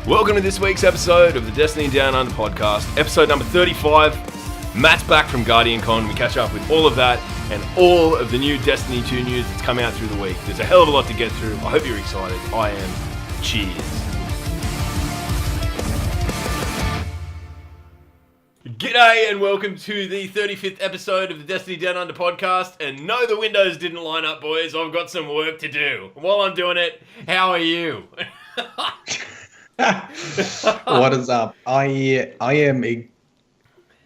Welcome to this week's episode of the Destiny Down Under podcast, episode number 35. Matt's back from Guardiancon. We catch up with all of that and all of the new Destiny 2 news that's come out through the week. There's a hell of a lot to get through. I hope you're excited. I am. Cheers. G'day and welcome to the 35th episode of the Destiny Down Under podcast. And no, the windows didn't line up, boys. I've got some work to do. While I'm doing it, how are you? What is up? I am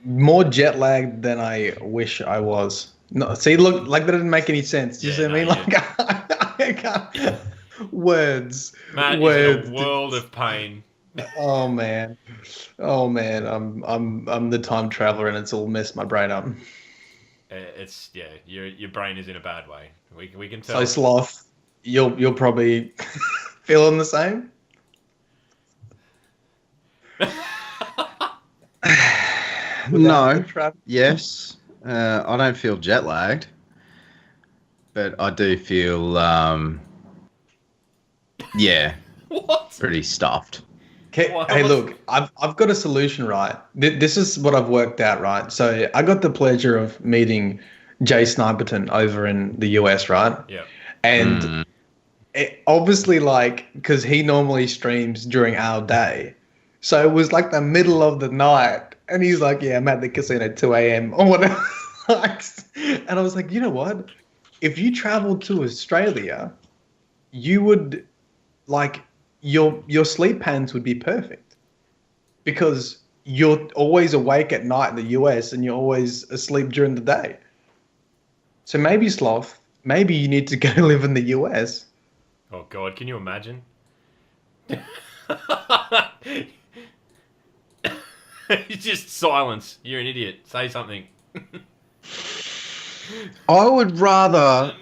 more jet lagged than I wish I was. No, see, look, like that didn't make any sense. You see what I mean? Like, I can't. Words. Matt is in a world of pain. Oh man. I'm the time traveler, and it's all messed my brain up. Your brain is in a bad way. We can tell. So Sloth, you'll probably feeling the same. No. Yes. I don't feel jet lagged, but I do feel, What? pretty stuffed. Hey, look, I've got a solution, right? This is what I've worked out, right? So I got the pleasure of meeting Jay Sniperton over in the US, right? Yeah. And it, obviously, like, because he normally streams during our day. So it was like the middle of the night. And he's like, yeah, I'm at the casino at 2 a.m. or whatever. And I was like, you know what? If you traveled to Australia, you would, like, your sleep patterns would be perfect. Because you're always awake at night in the US and you're always asleep during the day. So maybe, Sloth, maybe you need to go live in the US. Oh, God, can you imagine? Just silence. You're an idiot. Say something. I would rather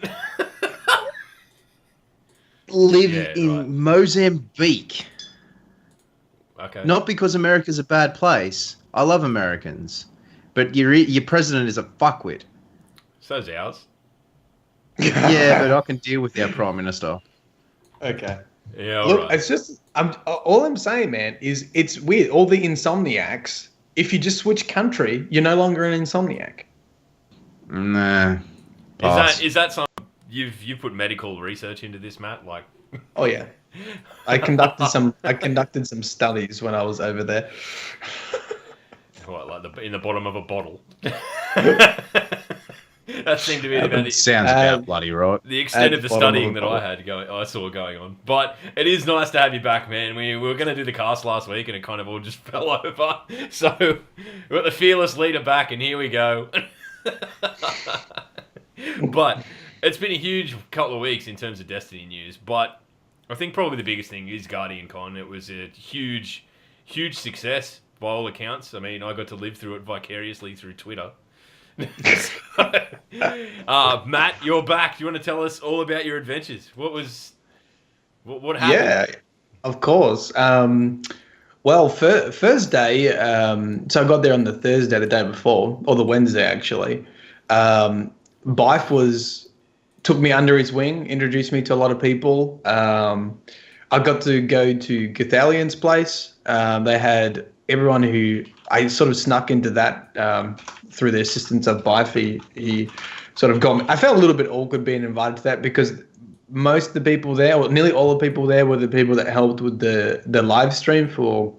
live in Mozambique. Okay. Not because America's a bad place. I love Americans. But your president is a fuckwit. So's ours. Yeah, but I can deal with our prime minister. Okay. Yeah, Look, right. it's just all I'm saying, man, is it's weird. All the insomniacs, if you just switch country, you're no longer an insomniac. Nah. Pass. Is that something you've put medical research into this, Matt? Like, Oh yeah, I conducted some studies when I was over there. what, like in the bottom of a bottle? That seemed to be about Sounds about bloody right. the extent of the studying that I saw going on. But it is nice to have you back, man. We were going to do the cast last week, and it kind of all just fell over. So we've got the fearless leader back, and here we go. But it's been a huge couple of weeks in terms of Destiny news. But I think probably the biggest thing is Guardiancon. It was a huge, huge success by all accounts. I mean, I got to live through it vicariously through Twitter. Matt, you're back. Do you want to tell us all about your adventures? What happened? Yeah, of course. Well, first day, so I got there on the Thursday, the day before, or the Wednesday actually. Bife took me under his wing, introduced me to a lot of people. I got to go to Gathalion's place. They had everyone who I sort of snuck into that through the assistance of Bife. He sort of got me. I felt a little bit awkward being invited to that because most of the people there, or nearly all the people there, were the people that helped with the live stream for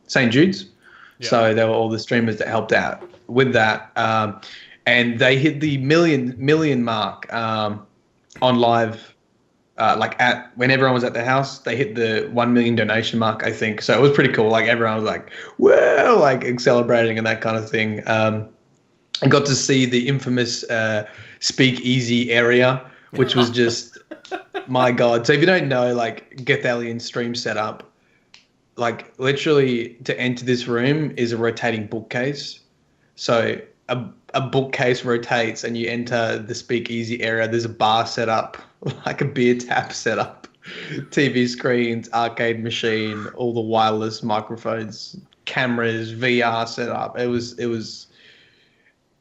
St. Jude's. Yeah. So they were all the streamers that helped out with that. And they hit the million mark on live. When everyone was at the house, they hit the 1 million donation mark, I think. So it was pretty cool. Like everyone was like, "Whoa!" like celebrating and that kind of thing. I got to see the infamous speakeasy area, which was just my God. So if you don't know, like Gathalion stream setup, like literally to enter this room is a rotating bookcase. So a bookcase rotates and you enter the speakeasy area. There's a bar set up, like a beer tap set up, TV screens, arcade machine, all the wireless microphones, cameras, VR set up. It was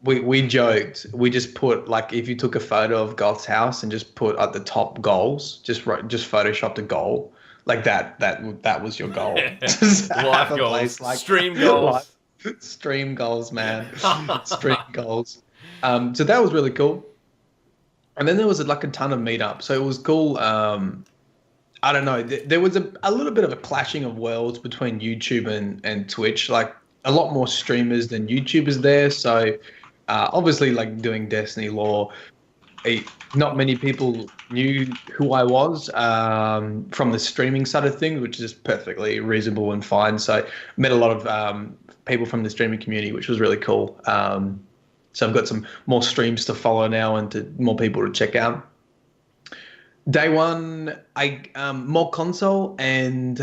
we joked. We just put, like, if you took a photo of Goth's house and just put at the top goals, just photoshopped a goal, Like that was your goal. Just Life have a goals, place like stream goals. Stream goals, man. Stream goals. So that was really cool. And then there was like a ton of meetups. So it was cool. I don't know. There was a little bit of a clashing of worlds between YouTube and Twitch. Like a lot more streamers than YouTubers there. So obviously, like doing Destiny lore, not many people knew who I was from the streaming side of things, which is perfectly reasonable and fine. So met a lot of people from the streaming community, which was really cool. So I've got some more streams to follow now and more people to check out. Day one, I more console and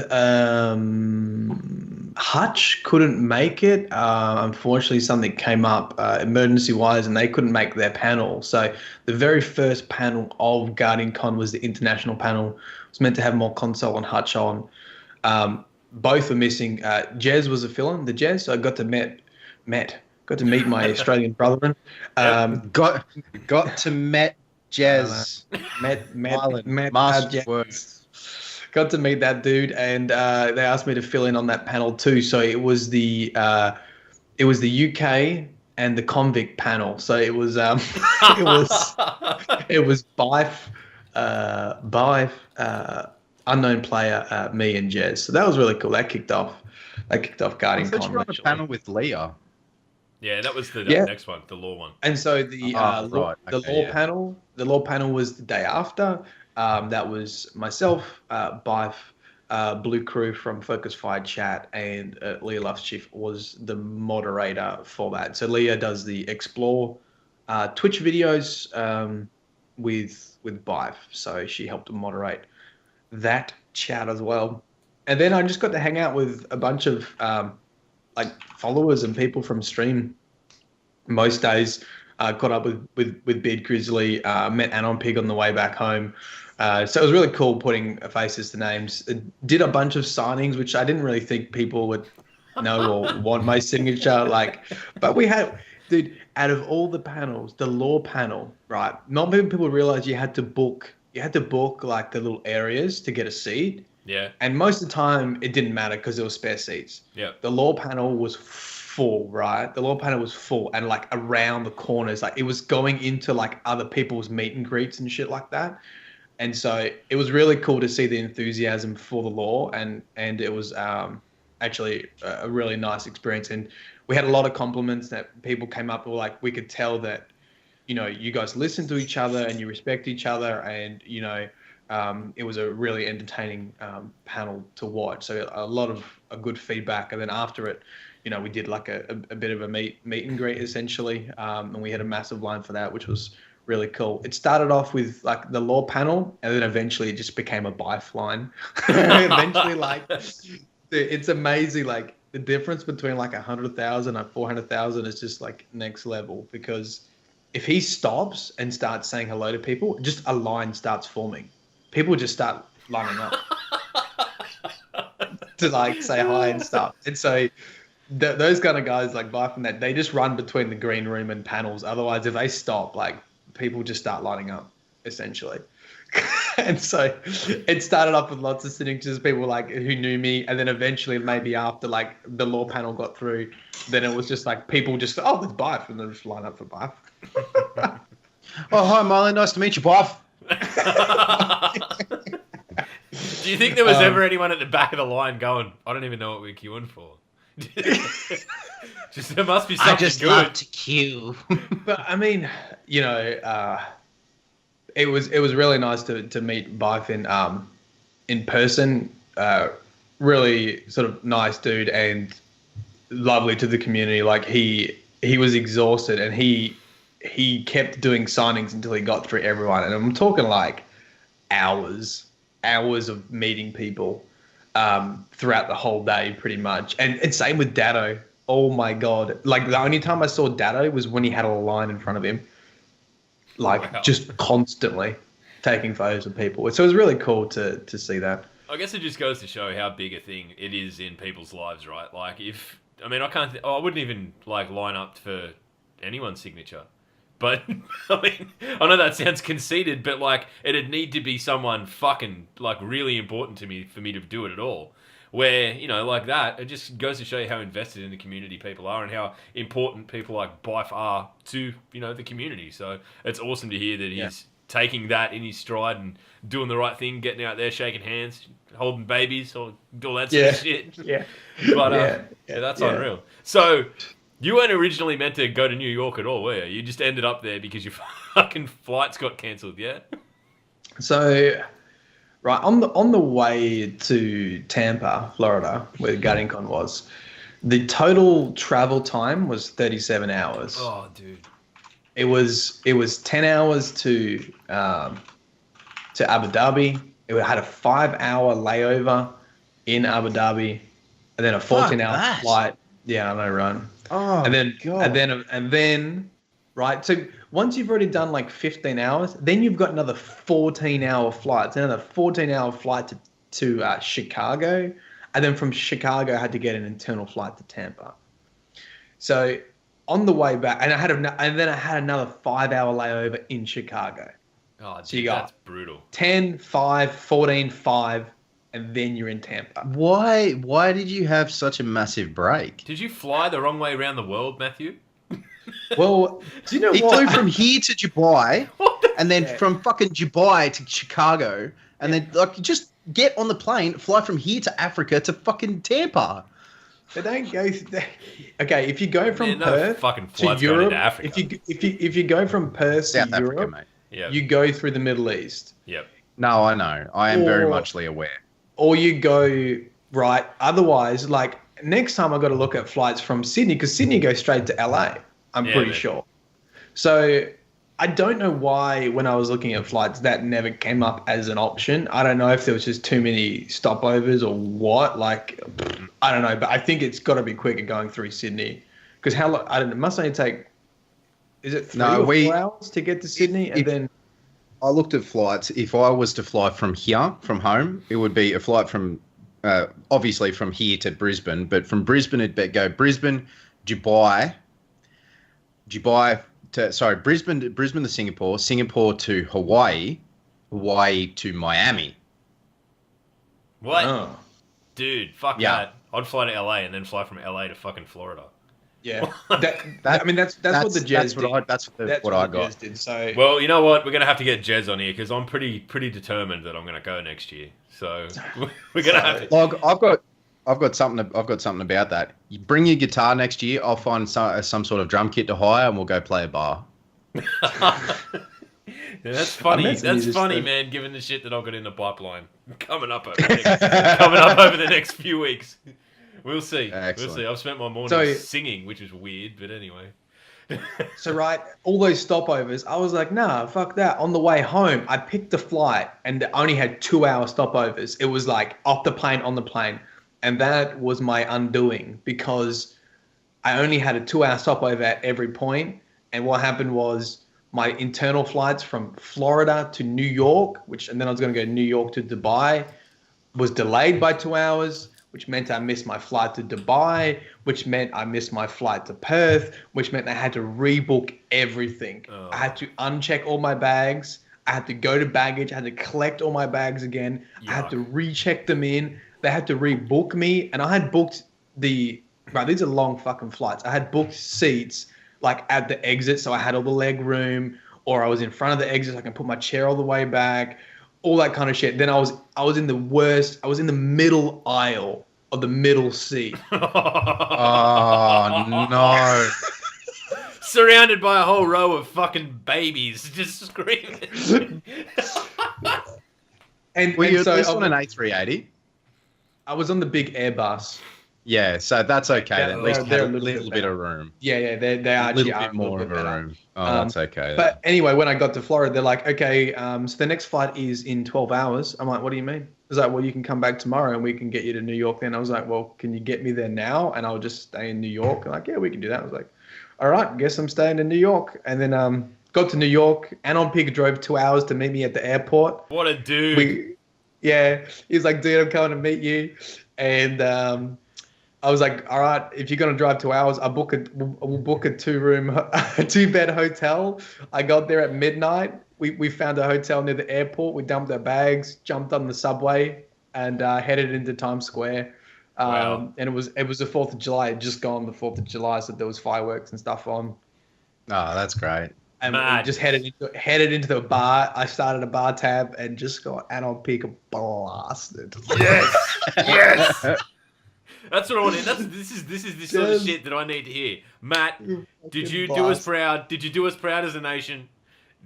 Hutch couldn't make it. Unfortunately, something came up emergency-wise, and they couldn't make their panel. So the very first panel of Guardiancon was the international panel. It was meant to have more console and Hutch on. Both were missing. Jez was a fill-in, the Jez. So I got to meet my Australian brethren. Got to met Jez. Met Master Jez. words. Got to meet that dude, and they asked me to fill in on that panel too. So it was the UK and the convict panel. So it was it was Bife, unknown player, me and Jez. So that was really cool. That kicked off Guardiancon. I thought you were on a panel with Leah. Yeah, that was the next one, the law one. And so the law panel was the day after. That was myself, Bife, Blue Crew from Focus Fire Chat, and Leah Lufschiff was the moderator for that. So Leah does the Explore Twitch videos with Bife, so she helped moderate that chat as well. And then I just got to hang out with a bunch of like followers and people from stream most days. Caught up with Beard Grizzly, met Anon Pig on the way back home. So it was really cool putting faces to names. Did a bunch of signings, which I didn't really think people would know or want my signature. But we had, dude, out of all the panels, the lore panel, right? Not many people realize you had to book like the little areas to get a seat. Yeah. And most of the time it didn't matter because there were spare seats. Yeah. The lore panel was full, right? The lore panel was full, and like around the corners, like it was going into like other people's meet and greets and shit like that. And so it was really cool to see the enthusiasm for the lore, and it was actually a really nice experience. And we had a lot of compliments that people came up with, like we could tell that, you know, you guys listen to each other and you respect each other, and you know, it was a really entertaining panel to watch. So a lot of good feedback. And then after it, you know, we did like a bit of a meet and greet essentially, and we had a massive line for that, which was really cool. It started off with like the lore panel, and then eventually it just became a Bife line. Eventually, like it's amazing, like the difference between like 100,000 and 400,000 is just like next level, because if he stops and starts saying hello to people, just a line starts forming. People just start lining up to like say hi and stuff. And so those kind of guys like Bife and that, they just run between the green room and panels. Otherwise, if they stop, like people just start lining up essentially. And so it started off with lots of signatures, people like who knew me, and then eventually maybe after like the lore panel got through, then it was just like people just, oh, it's Bife, and then just line up for Bife. Oh, hi Marlon, nice to meet you, Bife. Do you think there was ever anyone at the back of the line going, I don't even know what we're queuing for? Just there must be something good. I just love to queue. But I mean, you know, it was really nice to meet Bife in person. Really sort of nice dude and lovely to the community. Like he was exhausted, and he kept doing signings until he got through everyone. And I'm talking like hours of meeting people throughout the whole day pretty much. And same with Datto. Oh my God. Like the only time I saw Datto was when he had a line in front of him. Like wow. Just constantly taking photos of people. So it was really cool to see that. I guess it just goes to show how big a thing it is in people's lives, right? Like I wouldn't even like line up for anyone's signature. But I mean, I know that sounds conceited, but like it'd need to be someone fucking like really important to me for me to do it at all. Where, like that, it just goes to show you how invested in the community people are and how important people like by far to, the community. So it's awesome to hear that he's taking that in his stride and doing the right thing, getting out there, shaking hands, holding babies, all that sort of shit. Yeah. But that's unreal. So you weren't originally meant to go to New York at all, were you? You just ended up there because your fucking flights got cancelled, yeah? So, right, on the way to Tampa, Florida, where Guardiancon was, the total travel time was 37 hours. Oh, dude. It was 10 hours to Abu Dhabi. It had a 5-hour layover in Abu Dhabi, and then a 14-hour flight. Yeah, I know, run. Oh, and then God. and then right. So once you've already done like 15 hours, then you've got another 14-hour flight. Another 14-hour flight to Chicago, and then from Chicago, I had to get an internal flight to Tampa. So on the way back, and then I had another 5-hour layover in Chicago. Oh, dude, so you got that's brutal. 10, 5, 14, 5, and then you're in Tampa. Why did you have such a massive break? Did you fly the wrong way around the world, Matthew? Well, do you know He what? flew from here to Dubai, and then from fucking Dubai to Chicago, and then just get on the plane, fly from here to Africa to fucking Tampa. They don't go. Okay, if you go from no Perth fucking to flights going Europe, into Africa. if you go from Perth South to Africa, Europe, mate. Yep. you go through the Middle East. Yep. No, I know. I am very muchly aware. Or you go right. Otherwise, like next time I got to look at flights from Sydney because Sydney goes straight to LA. I'm pretty sure. So I don't know why when I was looking at flights that never came up as an option. I don't know if there was just too many stopovers or what. Like I don't know, but I think it's got to be quicker going through Sydney because how long? I don't know. It must only take. Is it 3 or 4 hours to get to Sydney and then? I looked at flights. If I was to fly from here, from home, it would be a flight from, obviously from here to Brisbane, but from Brisbane it'd go Brisbane, Brisbane to Singapore, Singapore to Hawaii, Hawaii to Miami. What? Oh. Dude, fuck Yeah. that. I'd fly to LA and then fly from LA to fucking Florida. Yeah, I mean that's what the Jez did. That's what I got. Jez did. So Well, you know what? We're gonna have to get Jez on here because I'm pretty determined that I'm gonna go next year. So we're gonna have to. Log, I've got something about that. You bring your guitar next year. I'll find some sort of drum kit to hire, and we'll go play a bar. Yeah, that's funny. met some That's funny, musicians. man. Given the shit that I've got in the pipeline coming up over the next few weeks. We'll see. Excellent. We'll see. I've spent my morning So- singing, which is weird, but anyway. So right, all those stopovers, I was like, nah, fuck that. On the way home, I picked the flight and it only had 2-hour stopovers. It was like off the plane, on the plane. And that was my undoing because I only had a 2-hour stopover at every point. And what happened was my internal flights from Florida to New York, and then I was going to go New York to Dubai, was delayed by 2 hours, which meant I missed my flight to Dubai, which meant I missed my flight to Perth, which meant I had to rebook everything. Oh. I had to uncheck all my bags. I had to go to baggage. I had to collect all my bags again. I had to recheck them in. They had to rebook me. And I had booked these are long fucking flights. I had booked seats like at the exit. So I had all the leg room, or I was in front of the exit so I can put my chair all the way back. All that kind of shit. Then I was in the worst. I was in the middle aisle of the middle seat. Oh no! Surrounded by a whole row of fucking babies just screaming. And Were you so at least on an A380? I was on the big Airbus. Yeah, so that's okay. Yeah, At least they're had a a little bit of room. Yeah, they A actually little are bit more of a better. room. Oh, that's okay. But anyway, when I got to Florida, they're like, okay, so the next flight is in 12 hours. I'm like, what do you mean? It's like, well, you can come back tomorrow and we can get you to New York then. I was like, well, can you get me there now? And I'll just stay in New York. And like, yeah, we can do that. I was like, all right, guess I'm staying in New York. And then got to New York. Anon Pig drove 2 hours to meet me at the airport. What a dude. He's like, dude, I'm coming to meet you. And I was like, all right, if you're gonna drive 2 hours, we'll book a 2-room, a 2-bed hotel. I got there at midnight. We found a hotel near the airport. We dumped our bags, jumped on the subway, and headed into Times Square. Wow. And it was the 4th of July. It had just gone the 4th of July, so there was fireworks and stuff on. Oh, that's great. And Mad. we just headed into the bar. I started a bar tab and just got Anon Peak blasted. Yes. Yes. That's what I want. This is the sort of shit that I need to hear. Matt, did you do us proud? Did you do us proud as a nation?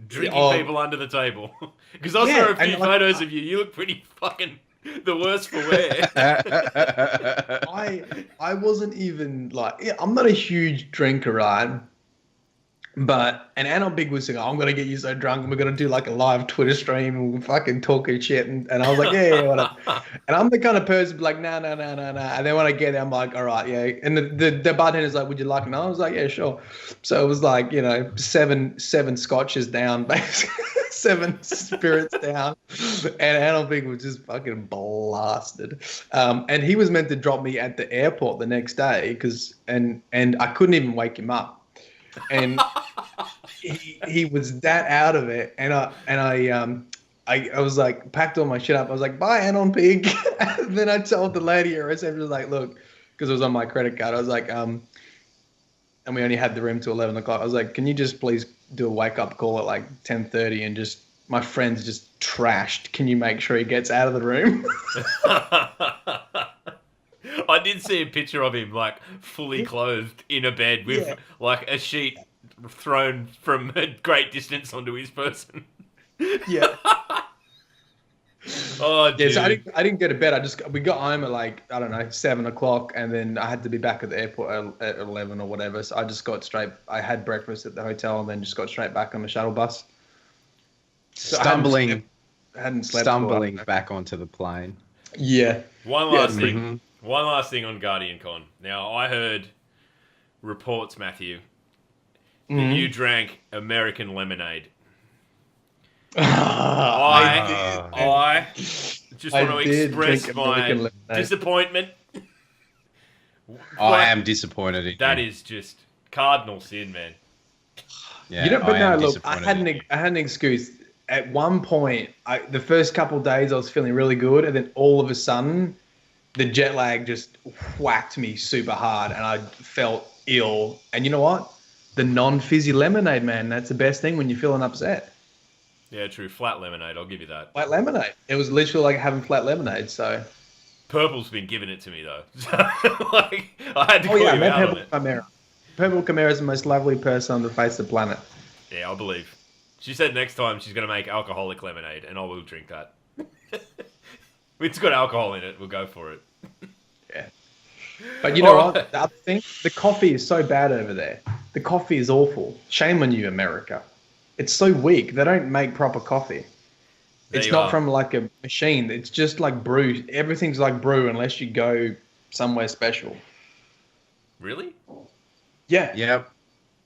Drinking people under the table. Because I saw a few photos of you. You look pretty fucking the worst for wear. I wasn't even like, I'm not a huge drinker, right? But and Anon Big was saying, I'm gonna get you so drunk and we're gonna do like a live Twitter stream and we'll fucking talk and shit, and I was like, yeah, whatever. And I'm the kind of person like, nah. And then when I get there, I'm like, all right, yeah. And the bartender's like, would you like it? And I was like, yeah, sure. So it was like, seven scotches down, basically. 7 spirits down, and Anon Big was just fucking blasted. And he was meant to drop me at the airport the next day and I couldn't even wake him up. And he was that out of it, and I was like, packed all my shit up. I was like, bye, Anon Pig. And then I told the lady at reception, was like, look, because it was on my credit card. I was like, and we only had the room till 11 o'clock. I was like, can you just please do a wake up call at like 10:30 and just my friend's just trashed. Can you make sure he gets out of the room? I did see a picture of him, like, fully clothed in a bed with, like, a sheet thrown from a great distance onto his person. Yeah. Oh, dude. Yeah, so I didn't go to bed. We got home at, like, I don't know, 7 o'clock, and then I had to be back at the airport at 11 or whatever. So I just got I had breakfast at the hotel and then just got straight back on the shuttle bus. So Stumbling slept back onto the plane. Yeah. One last thing on Guardiancon. Now, I heard reports, Matthew, that you drank American lemonade. I just want to express my disappointment. I am disappointed in That you. is just cardinal sin, man. Yeah, I had an excuse. At one point, the first couple of days I was feeling really good, and then all of a sudden, the jet lag just whacked me super hard, and I felt ill. And you know what? The non-fizzy lemonade, man, that's the best thing when you're feeling upset. Yeah, true. Flat lemonade, I'll give you that. Flat lemonade. It was literally like having flat lemonade, so... Purple's been giving it to me, though. So, like, I had to call you out on it. Purple Chimera is the most lovely person on the face of the planet. Yeah, I believe. She said next time she's going to make alcoholic lemonade, and I will drink that. If it's got alcohol in it, we'll go for it. Yeah. But you know what? The other thing, the coffee is so bad over there. The coffee is awful. Shame on you, America. It's so weak. They don't make proper coffee. It's not from like a machine. It's just like brew. Everything's like brew unless you go somewhere special. Really? Yeah. Yep.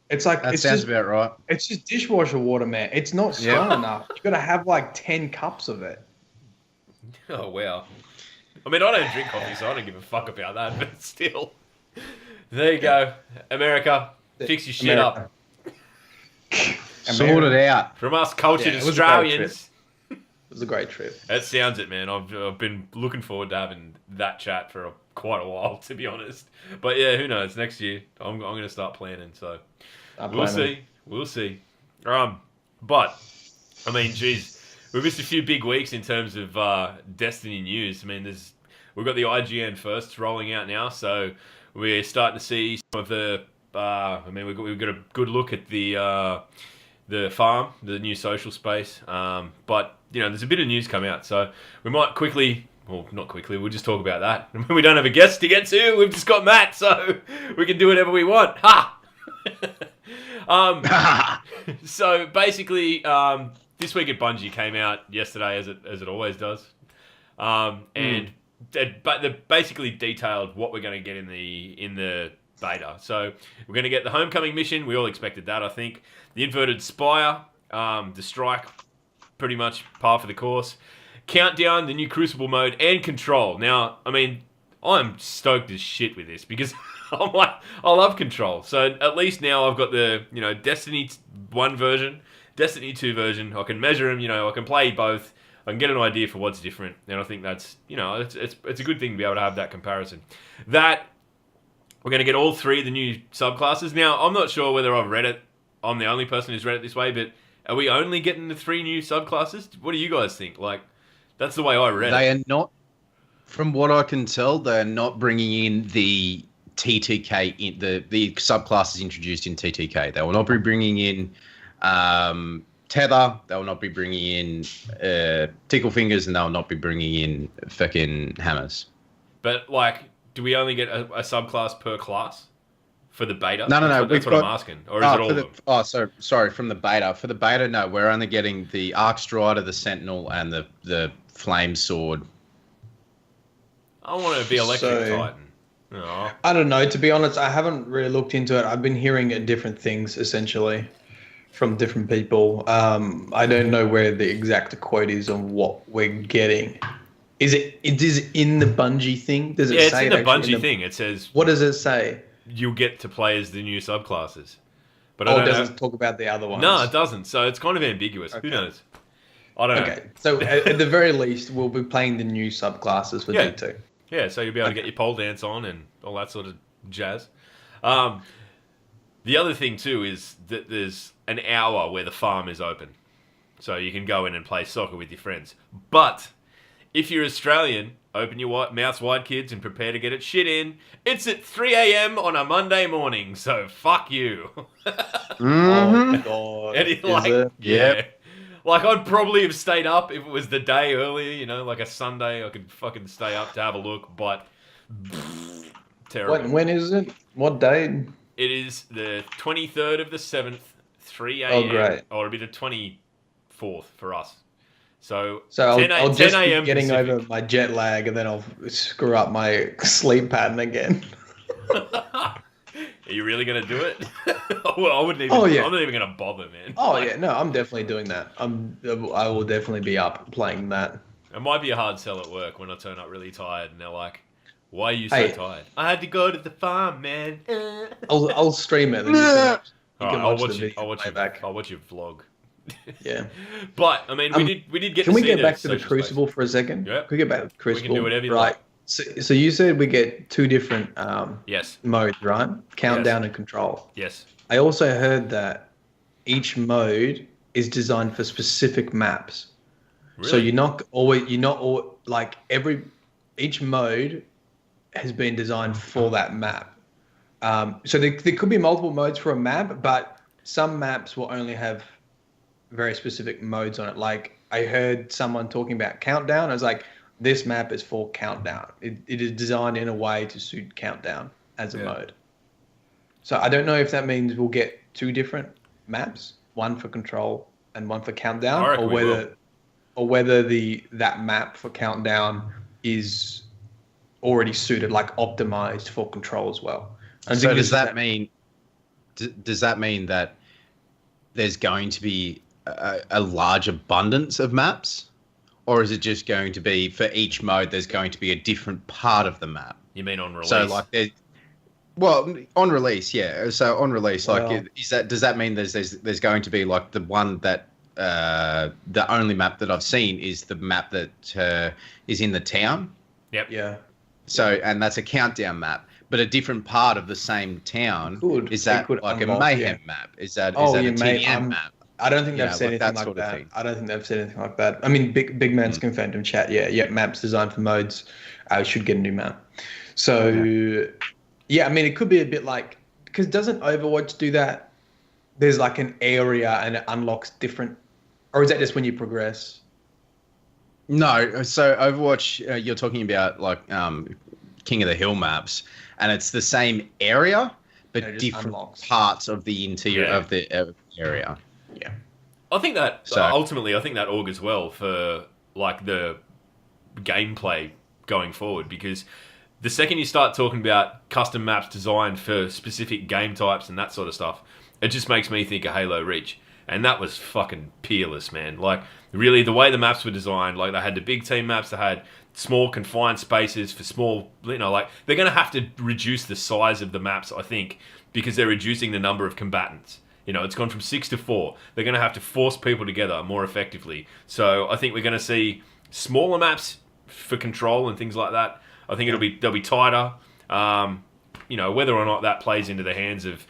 It's like that sounds about right. It's just dishwasher water, man. It's not strong enough. You got to have like 10 cups of it. Oh wow. I mean, I don't drink coffee, so I don't give a fuck about that. But still, there you go, America. Fix your shit up. Sort it out. From us cultured Australians. It was a great trip. That sounds it, man. I've been looking forward to having that chat for quite a while, to be honest. But yeah, who knows? Next year, I'm going to start planning. So we'll see. But I mean, geez, we missed a few big weeks in terms of Destiny news. I mean, we've got the IGN firsts rolling out now, so we're starting to see some of the. We've got a good look at the farm, the new social space. But there's a bit of news coming out, so we might not quickly. We'll just talk about that. We don't have a guest to get to. We've just got Matt, so we can do whatever we want. Ha! So basically, this week at Bungie came out yesterday, as it always does, and they basically detailed what we're going to get in the beta. So we're going to get the homecoming mission. We all expected that, I think. The inverted spire, the strike, pretty much par for the course. Countdown, the new Crucible mode, and Control. Now, I mean, I'm stoked as shit with this because I'm like, I love Control. So at least now I've got the, Destiny 1 version, Destiny 2 version. I can measure them, I can play both. I can get an idea for what's different. And I think that's, it's a good thing to be able to have that comparison. We're going to get all 3 of the new subclasses. Now, I'm not sure whether I've read it. I'm the only person who's read it this way, but are we only getting the 3 new subclasses? What do you guys think? Like, that's the way I read it. They are not, from what I can tell, they're not bringing in the TTK, the subclasses introduced in TTK. They will not be bringing in Tether. They will not be bringing in Tickle Fingers, and they will not be bringing in fucking Hammers. But, like, do we only get a subclass per class for the beta? No. That's what I'm asking. Or is it all of them? Oh, sorry, from the beta. For the beta, no, we're only getting the Arc Strider, the Sentinel, and the Flame Sword. I want to be Electric Titan. Oh. I don't know. To be honest, I haven't really looked into it. I've been hearing different things, essentially, from different people. I don't know where the exact quote is on what we're getting. Is it in the Bungie thing? Does it say it's in the Bungie thing. It says... What does it say? You'll get to play as the new subclasses. But it doesn't talk about the other ones? No, it doesn't. So it's kind of ambiguous. Okay. Who knows? I don't know. Okay, so at the very least, we'll be playing the new subclasses for G2. Yeah, so you'll be able to get your pole dance on and all that sort of jazz. The other thing, too, is that there's an hour where the farm is open. So you can go in and play soccer with your friends. But if you're Australian, open your mouths wide, kids, and prepare to get it shit in. It's at 3 a.m. on a Monday morning, so fuck you. Oh, God. And yeah. Like, I'd probably have stayed up if it was the day earlier, like a Sunday. I could fucking stay up to have a look, but terrible. When is it? What day? It is the 23rd of the 7th, 3 a.m. Oh, great. Or it'll be the 24th for us. So I'll just be getting Pacific. over my jet lag, and then I'll screw up my sleep pattern again. Are you really going to do it? Well, I wouldn't even. Oh, yeah. I'm not even going to bother, man. Oh, yeah. No, I'm definitely doing that. I will definitely be up playing that. It might be a hard sell at work when I turn up really tired and they're like, why are you so tired? I had to go to the farm, man. I'll stream it. I'll watch your vlog. Yeah. But, I mean, we did get Can to we see get back to the social Crucible space. for a second? Yeah. Can we get back to the Crucible? We can do whatever you right. like. So you said we get 2 different Yes. modes, right? Countdown and Control. Yes. I also heard that each mode is designed for specific maps. Really? So each mode has been designed for that map. So there could be multiple modes for a map, but some maps will only have very specific modes on it. Like I heard someone talking about Countdown. I was like, this map is for Countdown. It is designed in a way to suit Countdown as a mode. So I don't know if that means we'll get 2 different maps, one for Control and one for Countdown, or whether that map for Countdown is already suited, like optimized for Control as well. So does that mean that there's going to be a large abundance of maps? Or is it just going to be, for each mode, there's going to be a different part of the map? You mean on release? So, like, on release, yeah. So, on release, does that mean there's going to be, like, the one that, the only map that I've seen is the map that is in the town? Yep. Yeah. So, and that's a Countdown map. But a different part of the same town, is that like a Mayhem map? Is that a TDM map? I don't think they've said anything like that. I don't think they've said anything like that. I mean, Big Man's confirmed in chat. Yeah, maps designed for modes. I should get a new map. So, I mean, it could be a bit like, because doesn't Overwatch do that? There's like an area and it unlocks different, or is that just when you progress? No, so Overwatch, you're talking about like King of the Hill maps, and it's the same area, but different parts of the interior of the area. Yeah, I think that ultimately, that augurs well for like the gameplay going forward, because the second you start talking about custom maps designed for specific game types and that sort of stuff, it just makes me think of Halo Reach, and that was fucking peerless, man. Like really, the way the maps were designed, like they had the big team maps, they had small confined spaces for small, they're going to have to reduce the size of the maps, I think, because they're reducing the number of combatants. It's gone from 6 to 4. They're going to have to force people together more effectively. So I think we're going to see smaller maps for control and things like that. I think they'll be tighter. Whether or not that plays into the hands of,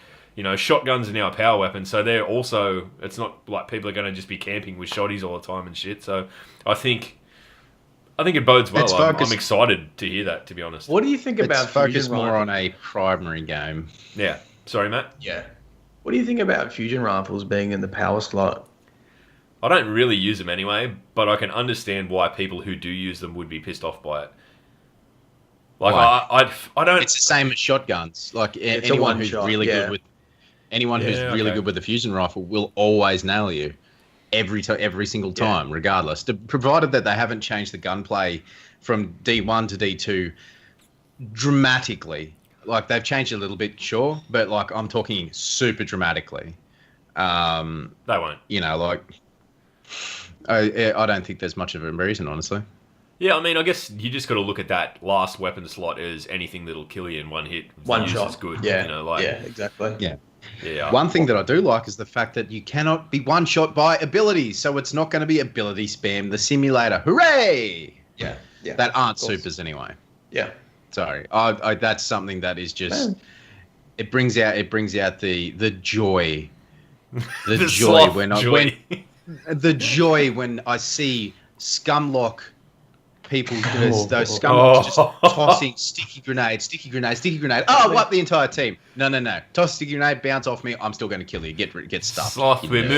shotguns are now a power weapon, so they're also, it's not like people are going to just be camping with shotties all the time and shit. So I think it bodes well. I'm excited to hear that, to be honest. What do you think about focus more on a primary game? Yeah. Sorry, Matt? Yeah. What do you think about fusion rifles being in the power slot? I don't really use them anyway, but I can understand why people who do use them would be pissed off by it. Like, I don't... It's the same as shotguns. Like, anyone who's really good with the fusion rifle will always nail you every single time, regardless. Provided that they haven't changed the gunplay from D1 to D2 dramatically. Like, they've changed a little bit, sure, but, like, I'm talking super dramatically. They won't. I don't think there's much of a reason, honestly. Yeah, I mean, I guess you just got to look at that last weapon slot as anything that'll kill you in one hit. One shot is good. Yeah, yeah, exactly. Yeah. One thing that I do like is the fact that you cannot be one shot by abilities, so it's not going to be ability spam. The simulator, hooray! Yeah. That aren't supers anyway. Yeah. Sorry, I that's something that is just it brings out the joy, the joy the joy when I see scumlock people, those scumlocks just tossing sticky grenade. Oh, wipe the entire team. No. Toss sticky grenade, bounce off me. I'm still going to kill you. Get stuffed. Sloth, we're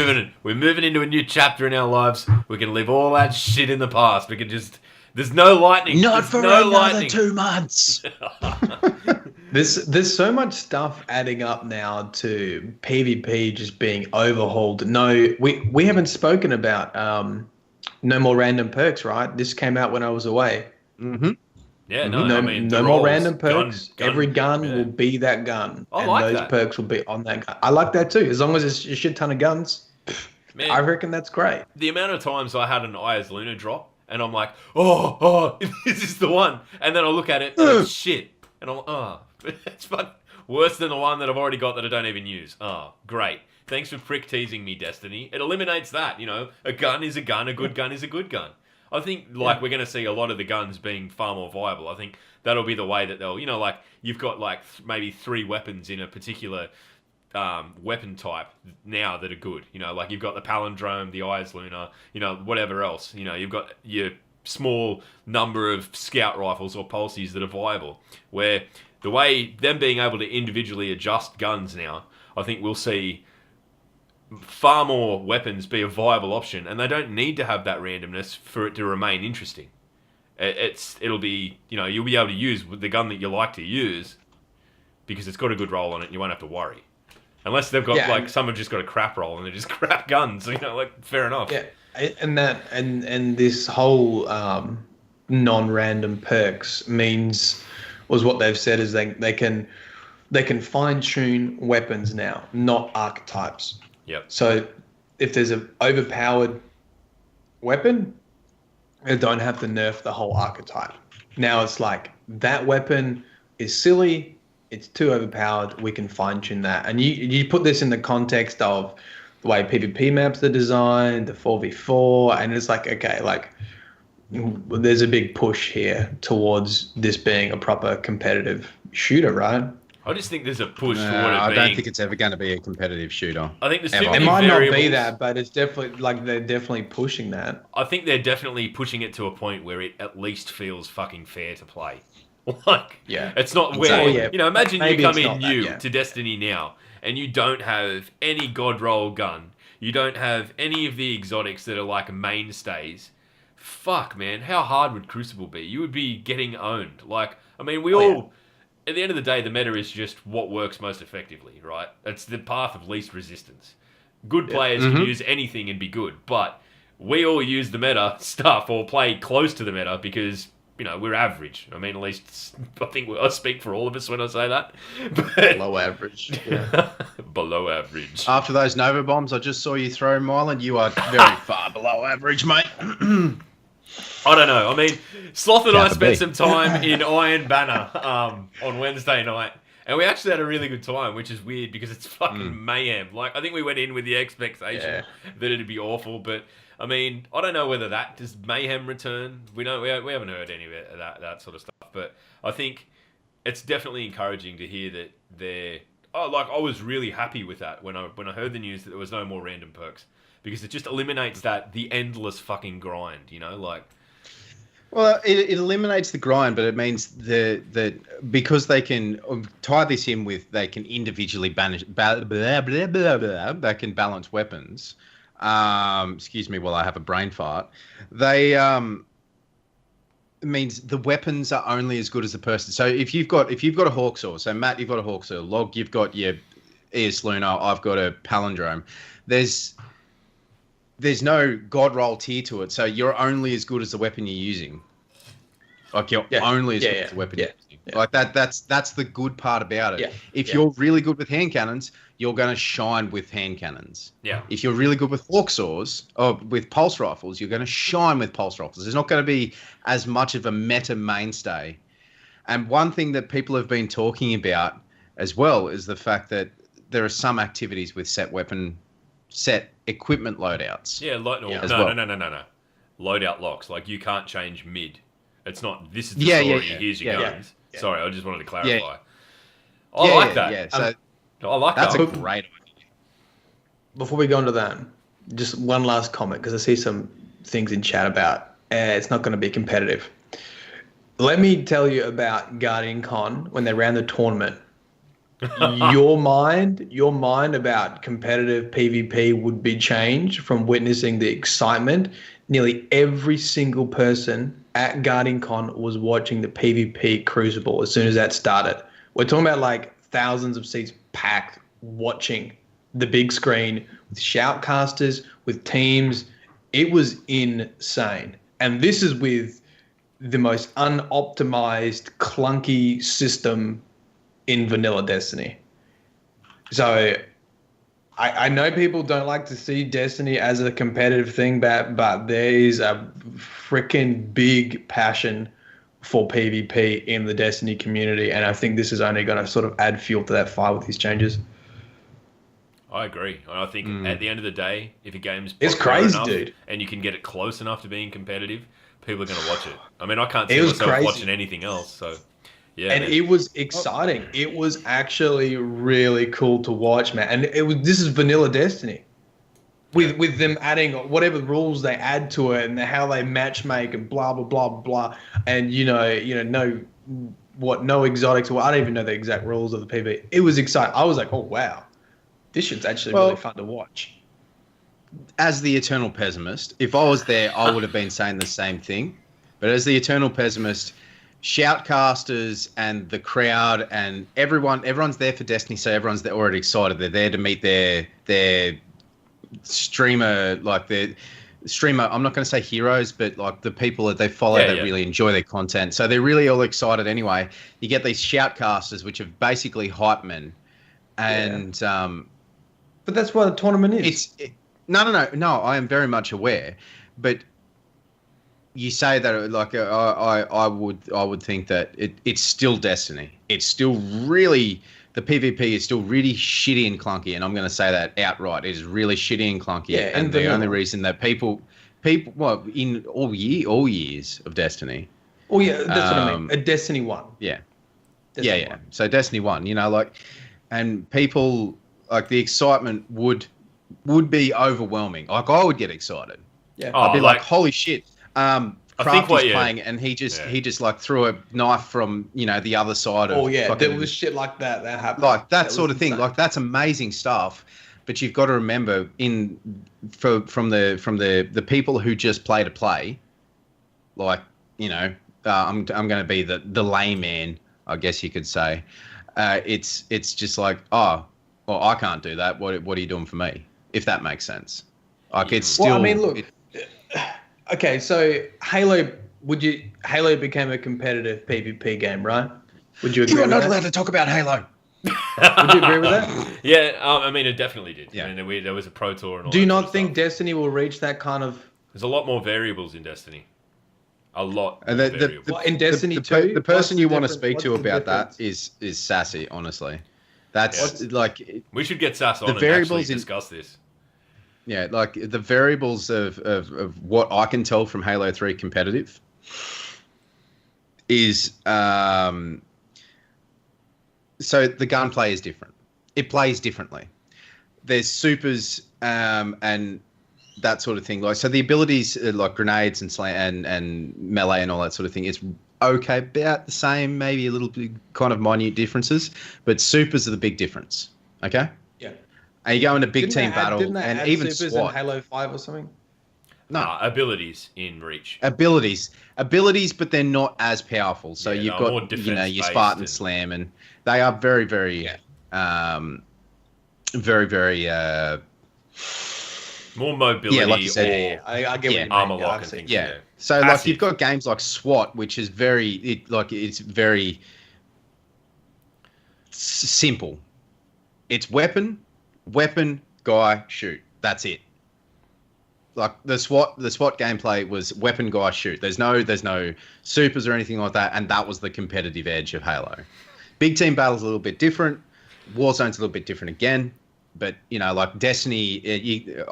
moving into a new chapter in our lives. We can leave all that shit in the past. We can just. There's no lightning. Another 2 months. There's so much stuff adding up now to PvP just being overhauled. No, we haven't spoken about no more random perks, right? This came out when I was away. Mm-hmm. Yeah, no, no, I mean, no more random perks. Every gun yeah. will be that gun, those that. perks will be on that gun. I like that too. As long as it's a shit ton of guns, man, I reckon that's great. The amount of times I had an Ayers Luna drop, and I'm like, oh, this is the one, and then I look at it, and it's shit, and I'm like, oh, it's fun. Worse than the one that I've already got that I don't even use. Oh, great. Thanks for prick teasing me, Destiny. It eliminates that, a gun is a gun, a good gun is a good gun. I think, we're going to see a lot of the guns being far more viable. I think that'll be the way that they'll, you've got, maybe 3 weapons in a particular weapon type now that are good. You've got the Palindrome, the Ayers Luna, whatever else. You've got your small number of scout rifles or pulses that are viable. Where the way them being able to individually adjust guns now, I think we'll see far more weapons be a viable option, and they don't need to have that randomness for it to remain interesting. It'll be, you'll be able to use the gun that you like to use because it's got a good roll on it and you won't have to worry. Unless they've got, some have just got a crap roll and they're just crap guns, fair enough. Yeah, and this whole non-random perks was what they've said is they can fine-tune weapons now, not archetypes. Yep. So if there's an overpowered weapon, they don't have to nerf the whole archetype. Now it's like, that weapon is silly, it's too overpowered, we can fine-tune that. And you put this in the context of the way PvP maps are designed, the 4v4, and it's like, okay, there's a big push here towards this being a proper competitive shooter, right? I just think there's a push toward it I being... don't think it's ever going to be a competitive shooter. I think there's too It many might variables. not be that, but it's definitely, they're definitely pushing that. I think they're definitely pushing it to a point where it at least feels fucking fair to play. It's not where... imagine you come in new to Destiny now, and you don't have any god roll gun. You don't have any of the exotics that are mainstays. Fuck, man. How hard would Crucible be? You would be getting owned. At the end of the day, the meta is just what works most effectively, right? It's the path of least resistance. Good players can use anything and be good, but we all use the meta stuff or play close to the meta because, we're average. I mean, at least I think I speak for all of us when I say that. But, below average. Yeah. Below average. After those Nova bombs I just saw you throw, Mylan, you are very far below average, mate. I don't know. I mean, Sloth and I Kappa spent B. some time in Iron Banner on Wednesday night, and we actually had a really good time, which is weird because it's fucking mayhem. Like, I think we went in with the expectation that it'd be awful, but I mean, I don't know whether does mayhem return. We haven't heard any of it, that sort of stuff, but I think it's definitely encouraging to hear that they're. Oh, like I was really happy with that when I heard the news that there was no more random perks, because it just eliminates the endless fucking grind, you know, like. Well, it eliminates the grind, but it means that because they can tie this in with they can individually they can balance weapons. Excuse me while I have a brain fart. They it means the weapons are only as good as the person. So if you've got a Hawksaw, so Matt, you've got a Hawksaw, Log, you've got your Eos Luna, I've got a Palindrome. There's no god roll tier to it, so you're only as good as the weapon you're using. Like you're only as good as the weapon you're using. Yeah. Like that's the good part about it. Yeah. If you're really good with hand cannons, you're going to shine with hand cannons. Yeah. If you're really good with Hawksaws or with pulse rifles, you're going to shine with pulse rifles. There's not going to be as much of a meta mainstay. And one thing that people have been talking about as well is the fact that there are some activities with set equipment loadouts. Yeah, no. Loadout locks. Like, you can't change mid. It's not, this is the story, here's your guns. Yeah. Sorry, I just wanted to clarify. I like that. Yeah, so I like that's that. a great idea. Before we go on to that, just one last comment, because I see some things in chat about it's not going to be competitive. Let me tell you about Guardiancon when they ran the tournament. your mind about competitive PvP would be changed from witnessing the excitement. Nearly every single person at Guardiancon was watching the PvP Crucible as soon as that started. We're talking about like thousands of seats packed watching the big screen with shoutcasters, with teams. It was insane. And this is with the most unoptimized, clunky system in vanilla Destiny. So I know people don't like to see Destiny as a competitive thing, but there is a freaking big passion for PvP in the Destiny community, and I think this is only going to sort of add fuel to that fire with these changes. I agree. I think at the end of the day, if a game's it's crazy, enough, dude, and you can get it close enough to being competitive, people are going to watch it. I mean, I can't see myself watching anything else, so... Yeah, and it was exciting. It was actually really cool to watch, man. And this is vanilla Destiny, with them adding whatever rules they add to it and how they matchmake and blah blah blah blah. And no exotics. Well, I don't even know the exact rules of the PvP. It was exciting. I was like, oh wow, this shit's actually really fun to watch. As the eternal pessimist, if I was there, I would have been saying the same thing. But as the eternal pessimist, shoutcasters and the crowd and everyone's there for Destiny, so everyone's already excited. They're there to meet their streamer, like their streamer. I'm not going to say heroes, but like the people that they follow, they really enjoy their content. So they're really all excited anyway. You get these shoutcasters, which are basically hype men, and but that's what a tournament is. No. I am very much aware, but. You say that like I would think that it's still Destiny. It's still really the PvP is still really shitty and clunky, and I'm going to say that outright. It is really shitty and clunky, and the only reason that people in all years of Destiny. Oh yeah, that's what I mean. A Destiny 1. Yeah. Destiny 1. So Destiny 1, and people like the excitement would be overwhelming. Like I would get excited. Yeah. I'd be like holy shit. Craft is playing, and he just like threw a knife from the other side of. Oh yeah, there was shit like that happened. Like that sort of thing. Like that's amazing stuff. But you've got to remember, from the people who just play to play, like I'm going to be the layman, I guess you could say. It's just like, oh, well, I can't do that. What are you doing for me? If that makes sense. Like it's still. Well, I mean, look. Okay, so Halo became a competitive PvP game, right? Would you agree with that? You're not allowed to talk about Halo. Would you agree with that? Yeah, I mean, it definitely did. Yeah. I mean, there was a Pro Tour and all that. Do you not think Destiny will reach that kind of... There's a lot more variables in Destiny. A lot. And more the, variable. the, Well, in Destiny the 2, the person what's you the want to difference- speak to what's the about that difference? is Sassy. Honestly, that's Yeah. like We should get Sass on the and actually variables in- discuss this. yeah, like the variables of what I can tell from Halo 3 competitive is so the gunplay is different. It plays differently. There's supers and that sort of thing. Like so, the abilities like grenades and slam and melee and all that sort of thing is okay, about the same, maybe a little bit kind of minute differences, but supers are the big difference. Okay, Yeah. and you go into big Didn't they team battle Didn't they and add even supers SWAT in Halo 5 or something? no. Abilities in Reach. abilities, but they're not as powerful. So Yeah, you've they're more got your defense-based Spartan and- Slam, and they are very, very, very, very. More mobility Yeah, like you said, or I get Yeah. what you mean. armor Yeah, lock I've and seen things. Yeah. Yeah. So like Passive. you've got games like SWAT, which is it's very simple. It's weapon, guy, shoot. That's it. Like the SWAT gameplay was weapon, guy, shoot. There's no supers or anything like that, and that was the competitive edge of Halo. Big team battle's a little bit different. Warzone's a little bit different again. But, you know, like Destiny,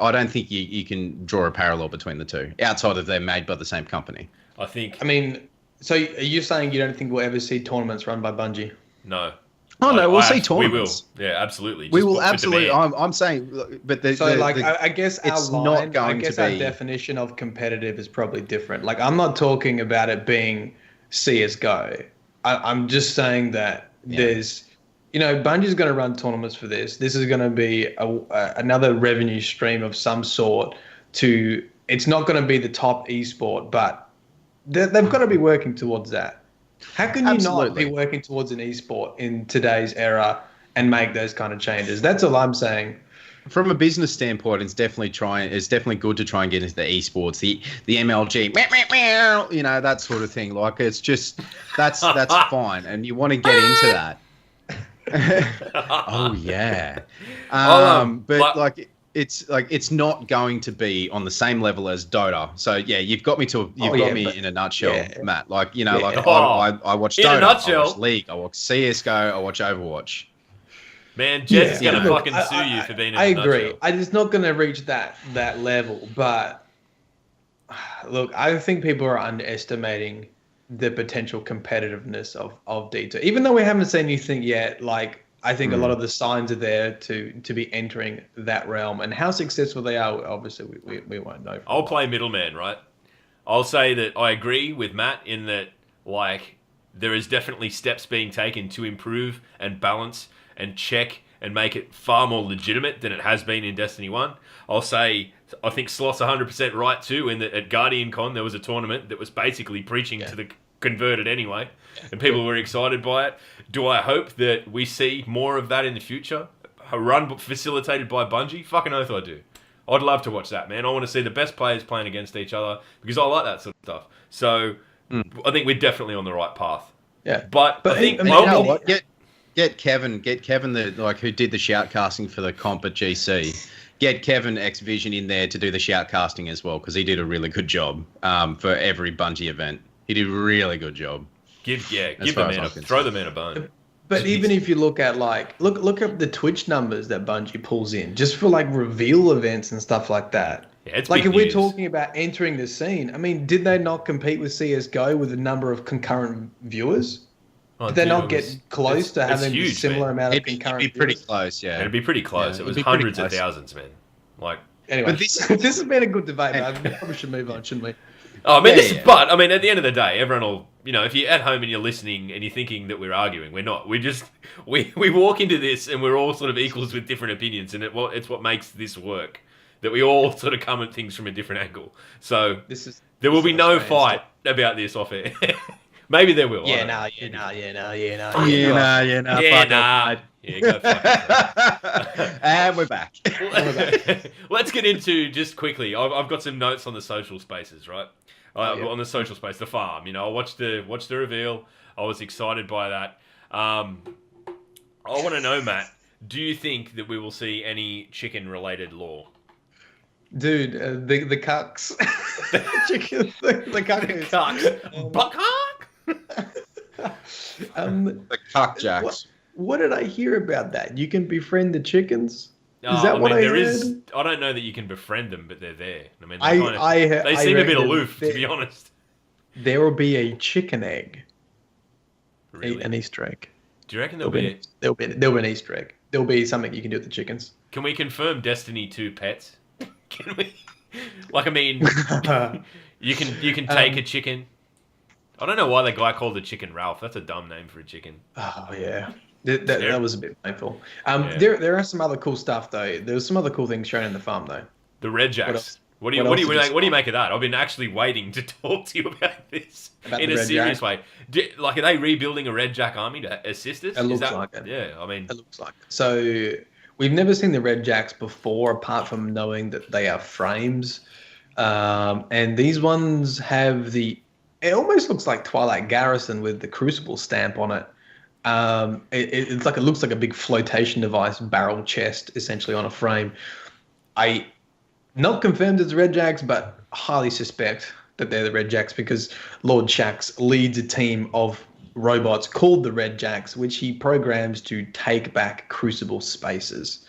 I don't think you can draw a parallel between the two, outside of they're made by the same company. I think I mean, so are you saying you don't think we'll ever see tournaments run by Bungie? no. Oh, no, we'll see We will. tournaments. Yeah, absolutely. We Just will book for absolutely. demand. I'm saying, but I guess our it's line, not going I guess to our be. definition of competitive is probably different. Like, I'm not talking about it being CS:GO. I'm just saying that there's, you know, Bungie's going to run tournaments for this. This is going to be another revenue stream of some sort. It's not going to be the top esport, but they've got to be working towards that. How can you Absolutely. not be working towards an esport in today's era and make those kind of changes? That's all I'm saying. From a business standpoint, it's definitely good to try and get into the esports, the MLG, you know, that sort of thing. Like it's just that's fine, and you want to get into that. Oh yeah, but it's not going to be on the same level as Dota. So yeah, you've got me in a nutshell, Matt. Like you know, like I watch In a Dota, nutshell. I watch League, I watch CS:GO, I watch Overwatch. Man, Jez is going to Look, fucking sue you for being in I a agree. nutshell. It's not going to reach that level, but look, I think people are underestimating the potential competitiveness of D2. Even though we haven't seen anything yet, like I think a lot of the signs are there to be entering that realm. And how successful they are, obviously, we won't know. I'll play middleman, right? I'll say that I agree with Matt in that, like, there is definitely steps being taken to improve and balance and check and make it far more legitimate than it has been in Destiny 1. I'll say, I think Sloth's 100% right too, in that at Guardiancon there was a tournament that was basically preaching to the converted anyway, and people were excited by it. Do I hope that we see more of that in the future? A run facilitated by Bungie? Fucking oath I do. I'd love to watch that, man. I want to see the best players playing against each other because I like that sort of stuff. So I think we're definitely on the right path. Yeah, But I think... You know what? Get Kevin, who did the shoutcasting for the comp at GC. Get Kevin X Vision in there to do the shoutcasting as well, because he did a really good job for every Bungie event. He did a really good job. Give the far as man I'm a, concerned. throw the man a bone. but even if you look at look up the Twitch numbers that Bungie pulls in just for like reveal events and stuff like that. Yeah, it's like big if we're news. talking about entering the scene, I mean, did they not compete with CS:GO with a number of concurrent viewers? Oh, Did they dude, not it get was- close to it's having a huge, similar man. amount of It'd be concurrent pretty viewers? close, yeah. It'd be pretty close. Yeah, It was it'd be pretty hundreds of close. thousands, man. Like, Anyway, But this- this has been a good debate. We probably should move on, shouldn't we? oh man, Yeah. But I mean, at the end of the day, everyone will, you know, if you're at home and you're listening and you're thinking that we're arguing, we're not. We just we walk into this and we're all sort of equals with different opinions, and it's what makes this work. That we all sort of come at things from a different angle. So there will be no fight about this off air. Maybe there will. I don't know. Yeah, go fuck yourself. And we're back. Let's get into just quickly. I've got some notes on the social spaces, right? On the social space, the farm. You know, I watched the reveal. I was excited by that. I want to know, Matt. Do you think that we will see any chicken-related lore? Dude, the cucks. Chicken, the cucks. Buckhawk? The cuck jacks. What did I hear about that? You can befriend the chickens? Is Oh, that what I there heard? is. I don't know that you can befriend them, but they're there. I mean, they I seem a bit reckon aloof, to be honest. There will be a chicken egg. Really? An Easter egg. Do you reckon There'll be an Easter egg. There'll be something you can do with the chickens. Can we confirm Destiny 2 pets? Can we? Like, I mean, you can take a chicken. I don't know why the guy called the chicken Ralph. That's a dumb name for a chicken. Oh yeah, that was a bit painful. Yeah. There are some other cool stuff though. There was some other cool things shown in the farm though. The Red Jacks. What do you make of that? I've been actually waiting to talk to you about this in a serious way. Like, are they rebuilding a Red Jack army to assist us? It looks like it. Yeah, I mean, it looks like it. So we've never seen the Red Jacks before, apart from knowing that they are frames. And these ones have it almost looks like Twilight Garrison with the Crucible stamp on it. It looks like a big flotation device barrel chest essentially on a frame. Not confirmed as Red Jacks, but highly suspect that they're the Red Jacks because Lord Shaxx leads a team of robots called the Red Jacks, which he programs to take back Crucible spaces.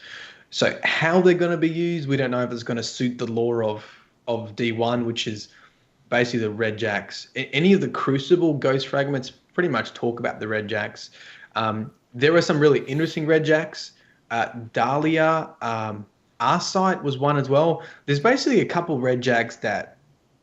So how they're going to be used, we don't know if it's going to suit the lore of D1, which is basically the Red Jacks. Any of the Crucible Ghost fragments pretty much talk about the Red Jacks. There are some really interesting Red Jacks. Dahlia, Arcite was one as well. There's basically a couple Red Jacks that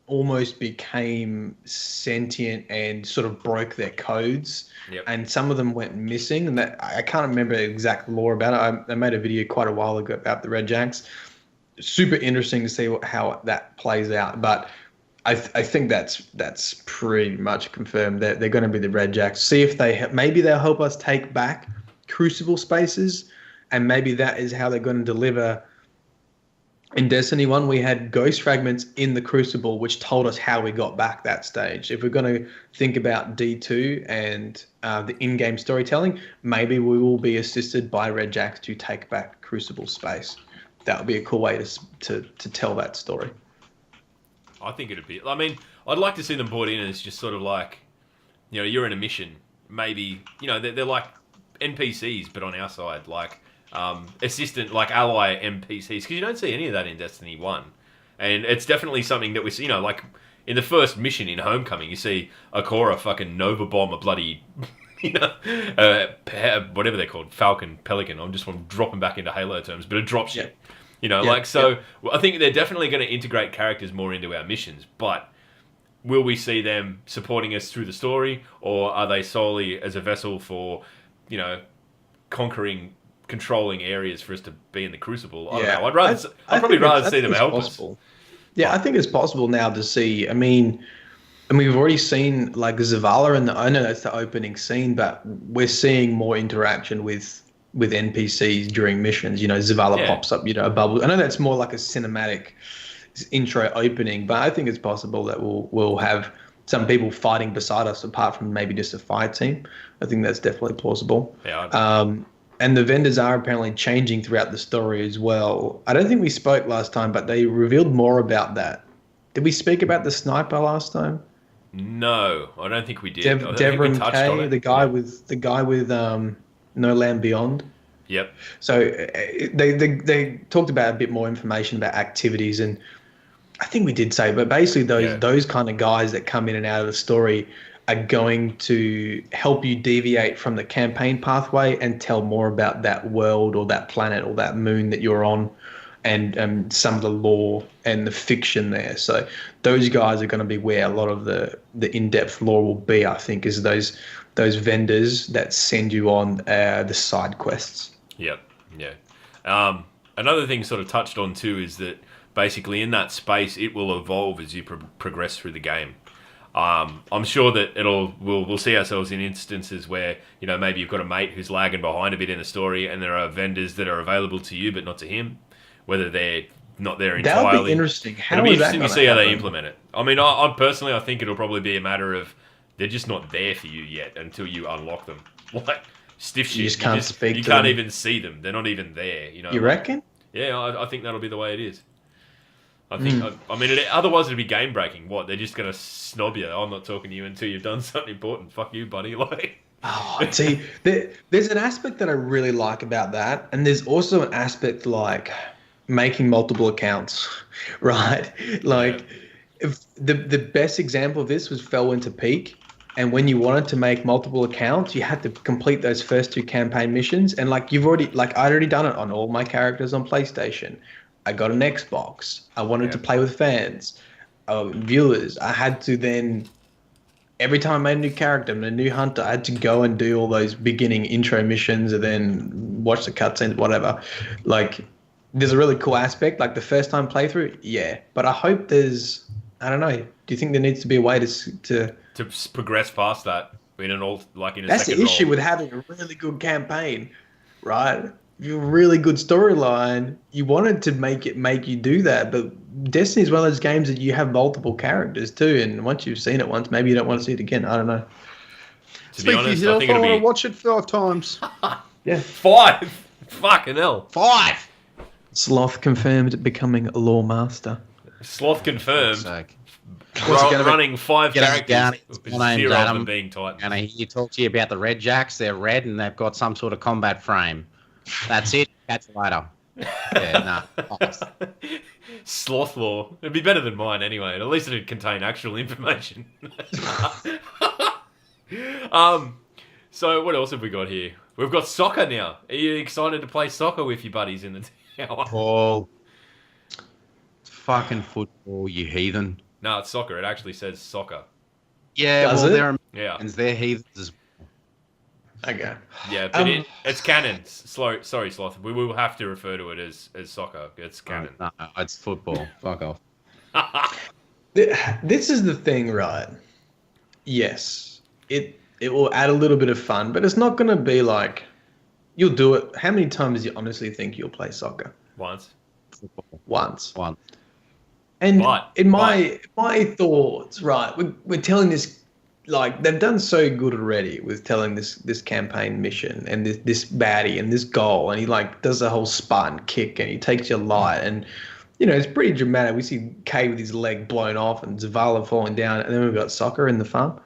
almost became sentient and sort of broke their codes. Yep. And some of them went missing. And I can't remember the exact lore about it. I made a video quite a while ago about the Red Jacks. Super interesting to see how that plays out. But I think that's pretty much confirmed that they're going to be the Red Jacks. See if maybe they'll help us take back Crucible spaces, and maybe that is how they're going to deliver. In Destiny 1, we had ghost fragments in the Crucible, which told us how we got back that stage. If we're going to think about D2 and the in-game storytelling, maybe we will be assisted by Red Jacks to take back Crucible space. That would be a cool way to tell that story. I think it'd be. I mean, I'd like to see them brought in as just sort of like, you're in a mission. Maybe, they're like NPCs, but on our side, like assistant, like ally NPCs, because you don't see any of that in Destiny 1. And it's definitely something that we see, like in the first mission in Homecoming, you see Ikora fucking Nova Bomb a bloody, whatever they're called, Falcon, Pelican. I'm just dropping back into Halo terms, but a dropship. Yeah. I think they're definitely going to integrate characters more into our missions, but will we see them supporting us through the story, or are they solely as a vessel for, controlling areas for us to be in the Crucible? I don't know. I'd probably rather see them help us. Yeah, I think it's possible now to see. I mean, we've already seen like Zavala, and I know that's the opening scene, but we're seeing more interaction with NPCs during missions. Zavala pops up, a bubble. I know that's more like a cinematic intro opening, but I think it's possible that we'll have some people fighting beside us apart from maybe just a fire team. I think that's definitely plausible. Yeah. And the vendors are apparently changing throughout the story as well. I don't think we spoke last time, but they revealed more about that. Did we speak about the sniper last time? No, I don't think we did. Devon K, the guy with No Land Beyond. Yep. So they talked about a bit more information about activities, and I think we did say, but basically those kind of guys that come in and out of the story are going to help you deviate from the campaign pathway and tell more about that world or that planet or that moon that you're on, and some of the lore and the fiction there. So those guys are going to be where a lot of the in-depth lore will be, I think, is those vendors that send you on the side quests. Yep. Yeah. Another thing sort of touched on too is that basically in that space it will evolve as you progress through the game. I'm sure that we'll see ourselves in instances where maybe you've got a mate who's lagging behind a bit in the story, and there are vendors that are available to you but not to him. Whether they're not there entirely. That would be interesting. It'll be interesting to see how they implement it. I mean, I personally, I think it'll probably be a matter of they're just not there for you yet until you unlock them. Like stiff shit. You just can't speak to them. You can't even see them. They're not even there. You reckon? Yeah, I think that'll be the way it is. I think. I mean, otherwise it'd be game breaking. What? They're just gonna snob you. I'm not talking to you until you've done something important. Fuck you, buddy. Like. Oh, see, there's an aspect that I really like about that, and there's also an aspect like making multiple accounts, right? Like, if the best example of this was Felwinter Peak, and when you wanted to make multiple accounts, you had to complete those first 2 campaign missions, and like I'd already done it on all my characters on PlayStation. I got an Xbox. I wanted to play with fans, viewers. I had to then. Every time I made a new character and a new hunter, I had to go and do all those beginning intro missions and then watch the cutscenes, whatever. Like, there's a really cool aspect. Like, the first time playthrough, yeah. But I hope there's... I don't know. Do you think there needs to be a way to progress past that in an all like in a That's second the issue role? with having a really good campaign, right? If you have a really good storyline, you wanted to make you do that, but Destiny is one of those games that you have multiple characters too, and once you've seen it once, maybe you don't want to see it again. I don't know. To be honest, I think I it'll want to be watch it 5 times. Yeah. 5. Fucking hell. 5. Sloth confirmed becoming a lore master. Sloth confirmed. What's it gonna be? Running 5 characters. My name's 0 of them Adam. being Titans. And I hear you talk to you about the Red Jacks. They're red and they've got some sort of combat frame. That's it. Catch you later. Yeah, nah. Sloth lore. It'd be better than mine anyway. At least it'd contain actual information. So what else have we got here? We've got soccer now. Are you excited to play soccer with your buddies in the tower? Paul. Fucking football, you heathen. No, it's soccer. It actually says soccer. Yeah, Does well, it? they're Yeah. Americans. They're heathens as Okay. Yeah, but it's canon. Sorry, Sloth. We will have to refer to it as soccer. It's canon. No, it's football. Fuck off. This is the thing, right? Yes, it will add a little bit of fun, but it's not going to be like you'll do it. How many times do you honestly think you'll play soccer? Once. Football. Once. One. And But- in my thoughts, right, we're telling this, like, they've done so good already with telling this campaign mission and this baddie and this goal, and he like does the whole Spartan kick and he takes your light, and you know it's pretty dramatic. We see Kay with his leg blown off and Zavala falling down, and then we've got soccer in the farm.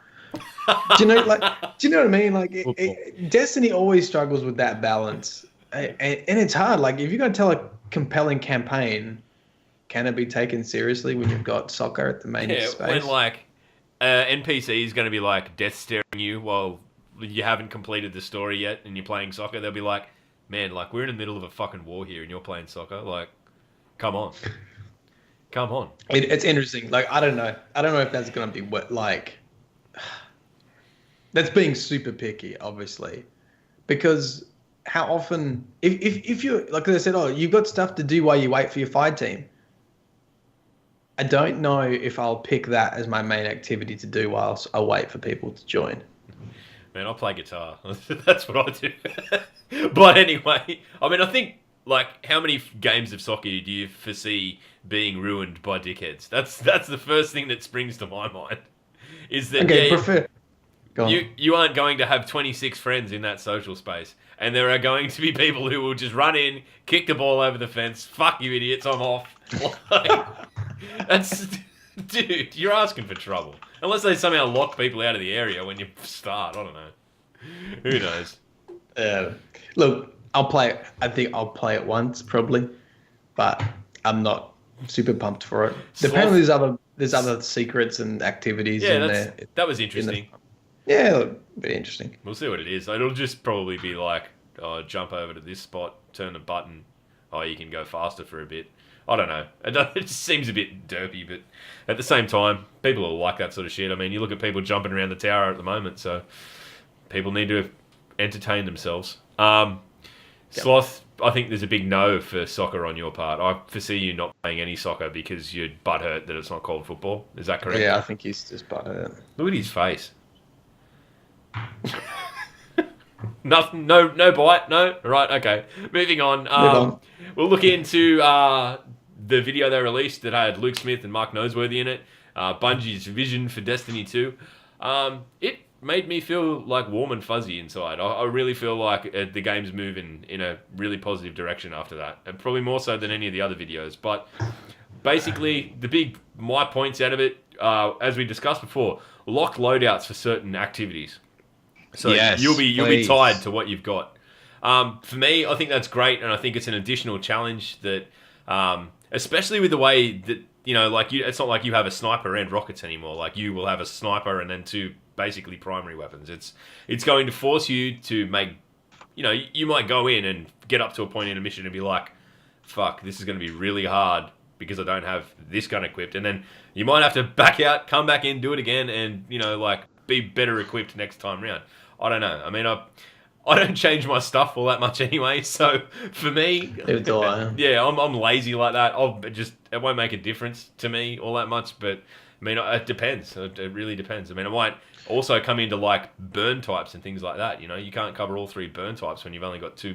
Do you know what I mean? Like, Destiny always struggles with that balance, and it's hard. Like, if you're gonna tell a compelling campaign, can it be taken seriously when you've got soccer at the main space? When like NPC is going to be like death staring you while you haven't completed the story yet and you're playing soccer, they'll be like, man, like we're in the middle of a fucking war here and you're playing soccer. Like, come on. Come on. It's interesting. Like, I don't know if that's going to be what, like, that's being super picky, obviously, because how often, if you're, like I said, oh, you've got stuff to do while you wait for your fight team. I don't know if I'll pick that as my main activity to do whilst I wait for people to join. Man, I play guitar. That's what I do. But anyway, I mean, I think, like, how many games of soccer do you foresee being ruined by dickheads? That's the first thing that springs to my mind. Is that Go on. you aren't going to have 26 friends in that social space. And there are going to be people who will just run in, kick the ball over the fence, fuck you idiots, I'm off. Like, that's... Dude, you're asking for trouble. Unless they somehow lock people out of the area when you start. I don't know. Who knows? Look, I'll play it. I think I'll play it once, probably. But I'm not super pumped for it. Apparently there's other secrets and activities in there. That was interesting. Yeah, very interesting. We'll see what it is. It'll just probably be like, oh, jump over to this spot, turn the button. Oh, you can go faster for a bit. I don't know. It just seems a bit derpy, but at the same time, people will like that sort of shit. I mean, you look at people jumping around the tower at the moment, so people need to entertain themselves. Sloth, I think there's a big no for soccer on your part. I foresee you not playing any soccer because you're butthurt that it's not called football. Is that correct? Yeah, I think he's just butthurt. Look at his face. Nothing. No bite. No. Right. Okay. Moving on. We'll look into the video they released that had Luke Smith and Mark Noseworthy in it. Bungie's vision for Destiny 2. It made me feel like warm and fuzzy inside. I really feel like the game's moving in a really positive direction after that, and probably more so than any of the other videos. But basically, my points out of it, as we discussed before, locked loadouts for certain activities. So Yes, you'll be please. tied to what you've got. For me, I think that's great, and I think it's an additional challenge that, especially with the way that, it's not like you have a sniper and rockets anymore. Like, you will have a sniper and then 2 basically primary weapons. It's going to force you to make, you might go in and get up to a point in a mission and be like, fuck, this is going to be really hard because I don't have this gun equipped. And then you might have to back out, come back in, do it again, and, be better equipped next time round. I don't know. I mean, I don't change my stuff all that much anyway, so for me, yeah, I'm lazy like that. It won't make a difference to me all that much, but I mean, it depends. It really depends. I mean, it might also come into like burn types and things like that. You can't cover all 3 burn types when you've only got 2.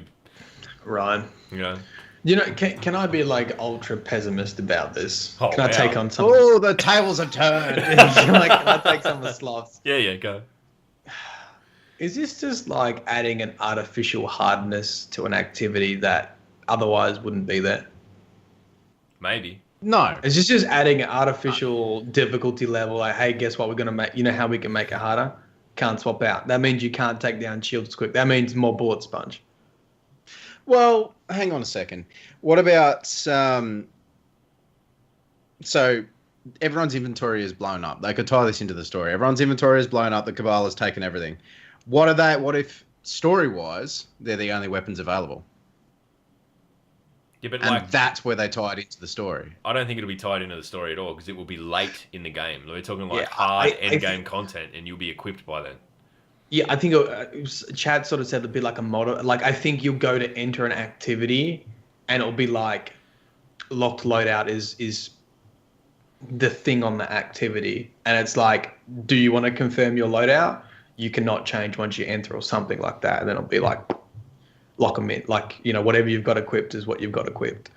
Right. Can I be like ultra pessimist about this? Oh, can I take on some? Oh, the tables are turned. can I take some of the sloths? Yeah, go. Is this just like adding an artificial hardness to an activity that otherwise wouldn't be there? Maybe. No. Is this just adding an artificial difficulty level? Like, hey, guess what? We're going to make, how we can make it harder? Can't swap out. That means you can't take down shields quick. That means more bullet sponge. Well, hang on a second. What about, so everyone's inventory is blown up. They could tie this into the story. Everyone's inventory is blown up. The Cabal has taken everything. What if story-wise, they're the only weapons available? Yeah, but and that's where they tie it into the story. I don't think it'll be tied into the story at all because it will be late in the game. We're talking hard end-game content, and you'll be equipped by then. Yeah, I think Chad sort of said it'd be like a model. Like, I think you'll go to enter an activity, and it'll be like locked loadout is the thing on the activity, and it's like, do you want to confirm your loadout? You cannot change once you enter or something like that, and then it'll be like lock them in. Like, whatever you've got equipped is what you've got equipped.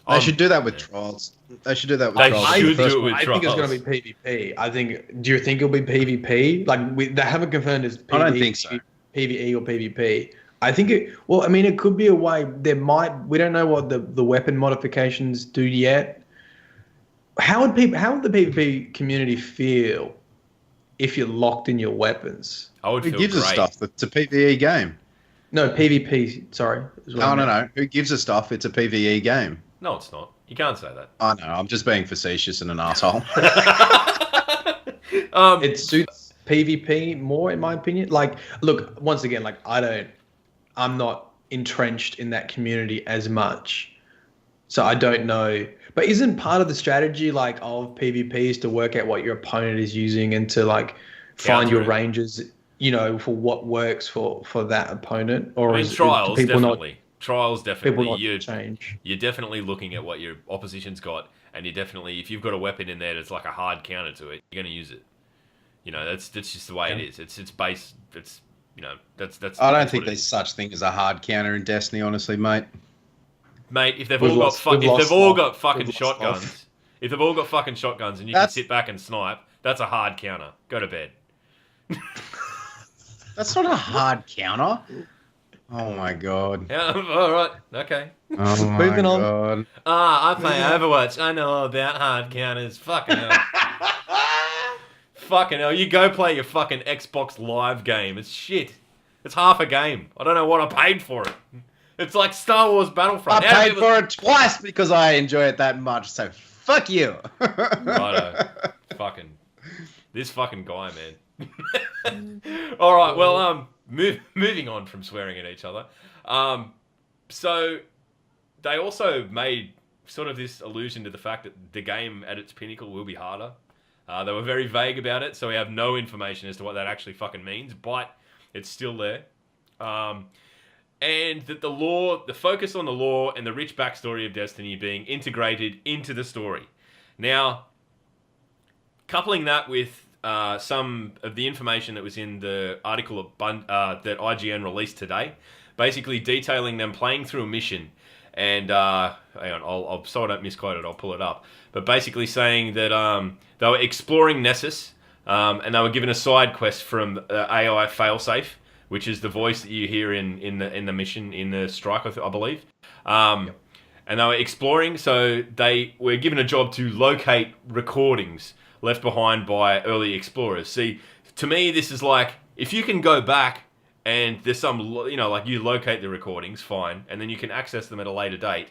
They should do that with trials. They should do that with trials. I think it's going to be PvP. Do you think it'll be PvP? Like, they haven't confirmed it's PvE, I don't think so. PvE or PvP. I think it could be a way. We don't know what the weapon modifications do yet. How would the PvP community feel if you're locked in your weapons? I would feel Who gives great. a stuff? It's a PvE game. No, PvP, sorry. No. Who gives a stuff? It's a PvE game. No, it's not. You can't say that. I know. I'm just being facetious and an asshole. It suits PvP more, in my opinion. Like, look, once again, like, I'm not entrenched in that community as much, so I don't know. But isn't part of the strategy, like, of PvP is to work out what your opponent is using and to, like, find your ranges, for what works for that opponent? Or trials, definitely. Trials, People definitely. not change. You're definitely looking at what your opposition's got, and you're definitely, if you've got a weapon in there that's like a hard counter to it, you're going to use it. That's just the way it is. It's base. It's that's. I don't think there's such thing as a hard counter in Destiny, honestly, mate. Mate, if they've all got fucking shotguns, if they've all got fucking shotguns, and you can sit back and snipe, that's a hard counter. Go to bed. That's not a hard counter. Oh my god. Yeah, all right, okay. Oh my Moving on. god. I play Overwatch. I know about hard counters. Fucking hell. Fucking hell. You go play your fucking Xbox Live game. It's shit. It's half a game. I don't know what I paid for it. It's like Star Wars Battlefront. I paid for it twice because I enjoy it that much, so fuck you. Righto. This fucking guy, man. All right, well, moving on from swearing at each other. So they also made sort of this allusion to the fact that the game at its pinnacle will be harder. They were very vague about it, so we have no information as to what that actually fucking means, but it's still there. And that the focus on the lore and the rich backstory of Destiny being integrated into the story. Now, coupling that with some of the information that was in the article that IGN released today, basically detailing them playing through a mission, and hang on, so I don't misquote it, I'll pull it up. But basically saying that they were exploring Nessus, and they were given a side quest from AI Failsafe, which is the voice that you hear in the mission in the strike, I believe. And and they were exploring. So they were given a job to locate recordings left behind by early explorers. See, to me, this is like, if you can go back and there's some, like you locate the recordings, fine, and then you can access them at a later date,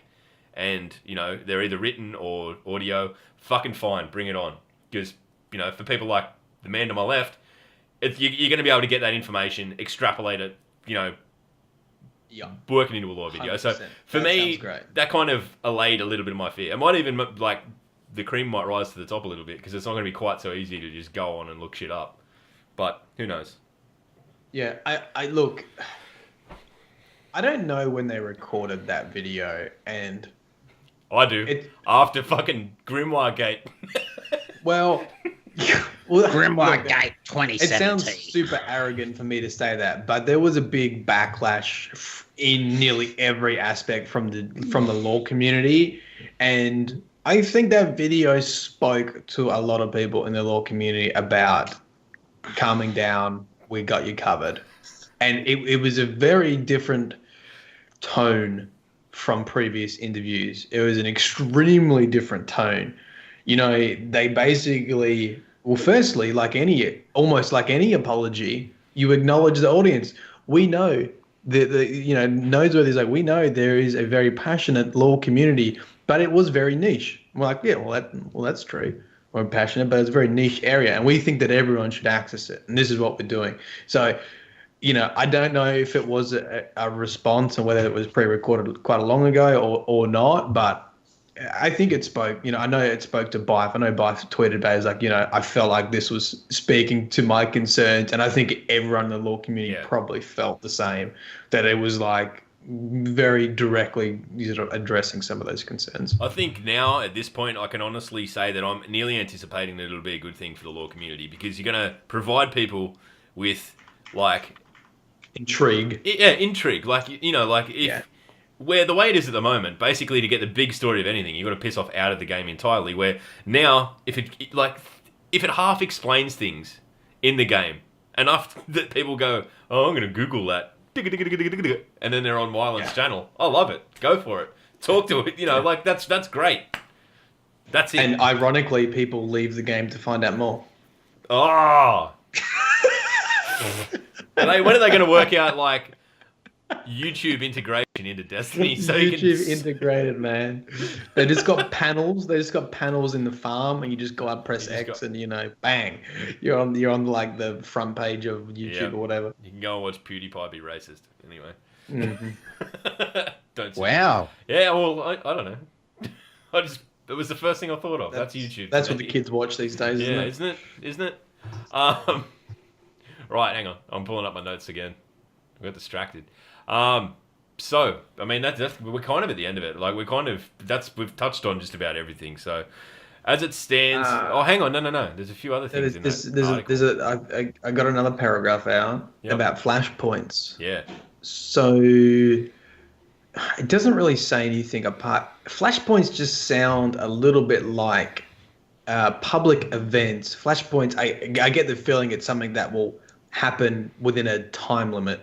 and, they're either written or audio, fucking fine, bring it on. Because, for people like the man to my left, you're going to be able to get that information, extrapolate it, working into a lore video. 100%. So for me, that kind of allayed a little bit of my fear. It might even, like, the cream might rise to the top a little bit, because it's not going to be quite so easy to just go on and look shit up. But who knows? Yeah, I look, I don't know when they recorded that video, and I do. After fucking Grimoire Gate. well, Grimoire Gate 2017. It sounds super arrogant for me to say that, but there was a big backlash in nearly every aspect from the lore community, and I think that video spoke to a lot of people in the lore community about calming down, we got you covered. And it was a very different tone from previous interviews. It was an extremely different tone. They basically, well, firstly, almost like any apology, you acknowledge the audience. We know Noseworthy's like, we know there is a very passionate lore community, but it was very niche. We're like, yeah, well, that's true. We're passionate, but it's a very niche area, and we think that everyone should access it, and this is what we're doing. So, I don't know if it was a response and whether it was pre-recorded quite a long ago or not, but I think it spoke. I know it spoke to Bife. I know Bife tweeted about it. It's like, I felt like this was speaking to my concerns, and I think everyone in the lore community probably felt the same, that it was like very directly addressing some of those concerns. I think now at this point I can honestly say that I'm nearly anticipating that it'll be a good thing for the lore community, because you're going to provide people with intrigue. Yeah, intrigue. Where the way it is at the moment, basically to get the big story of anything, you've got to piss off out of the game entirely. Where now, if it half explains things in the game enough that people go, oh, I'm going to Google that, and then they're on Wyland's channel. I love it. Go for it. Talk to it. That's great. That's it. And ironically, people leave the game to find out more. Oh. When are they going to work out YouTube integration into Destiny? So YouTube integrated, man. They just got panels. They just got panels in the farm, and you just go up, press X, and bang, you're on the front page of YouTube or whatever. You can go and watch PewDiePie be racist. Anyway. Mm-hmm. Don't say wow. That. Yeah. Well, I don't know. It was the first thing I thought of. That's YouTube. That's what the kids watch these days, isn't it? Right. Hang on. I'm pulling up my notes again. I got distracted. So, I mean, we're kind of at the end of it. We've touched on just about everything. So, as it stands, hang on, no. There's a few other things in that. I got another paragraph out about flashpoints. Yeah. So, it doesn't really say anything apart. Flashpoints just sound a little bit like public events. Flashpoints, I get the feeling it's something that will happen within a time limit,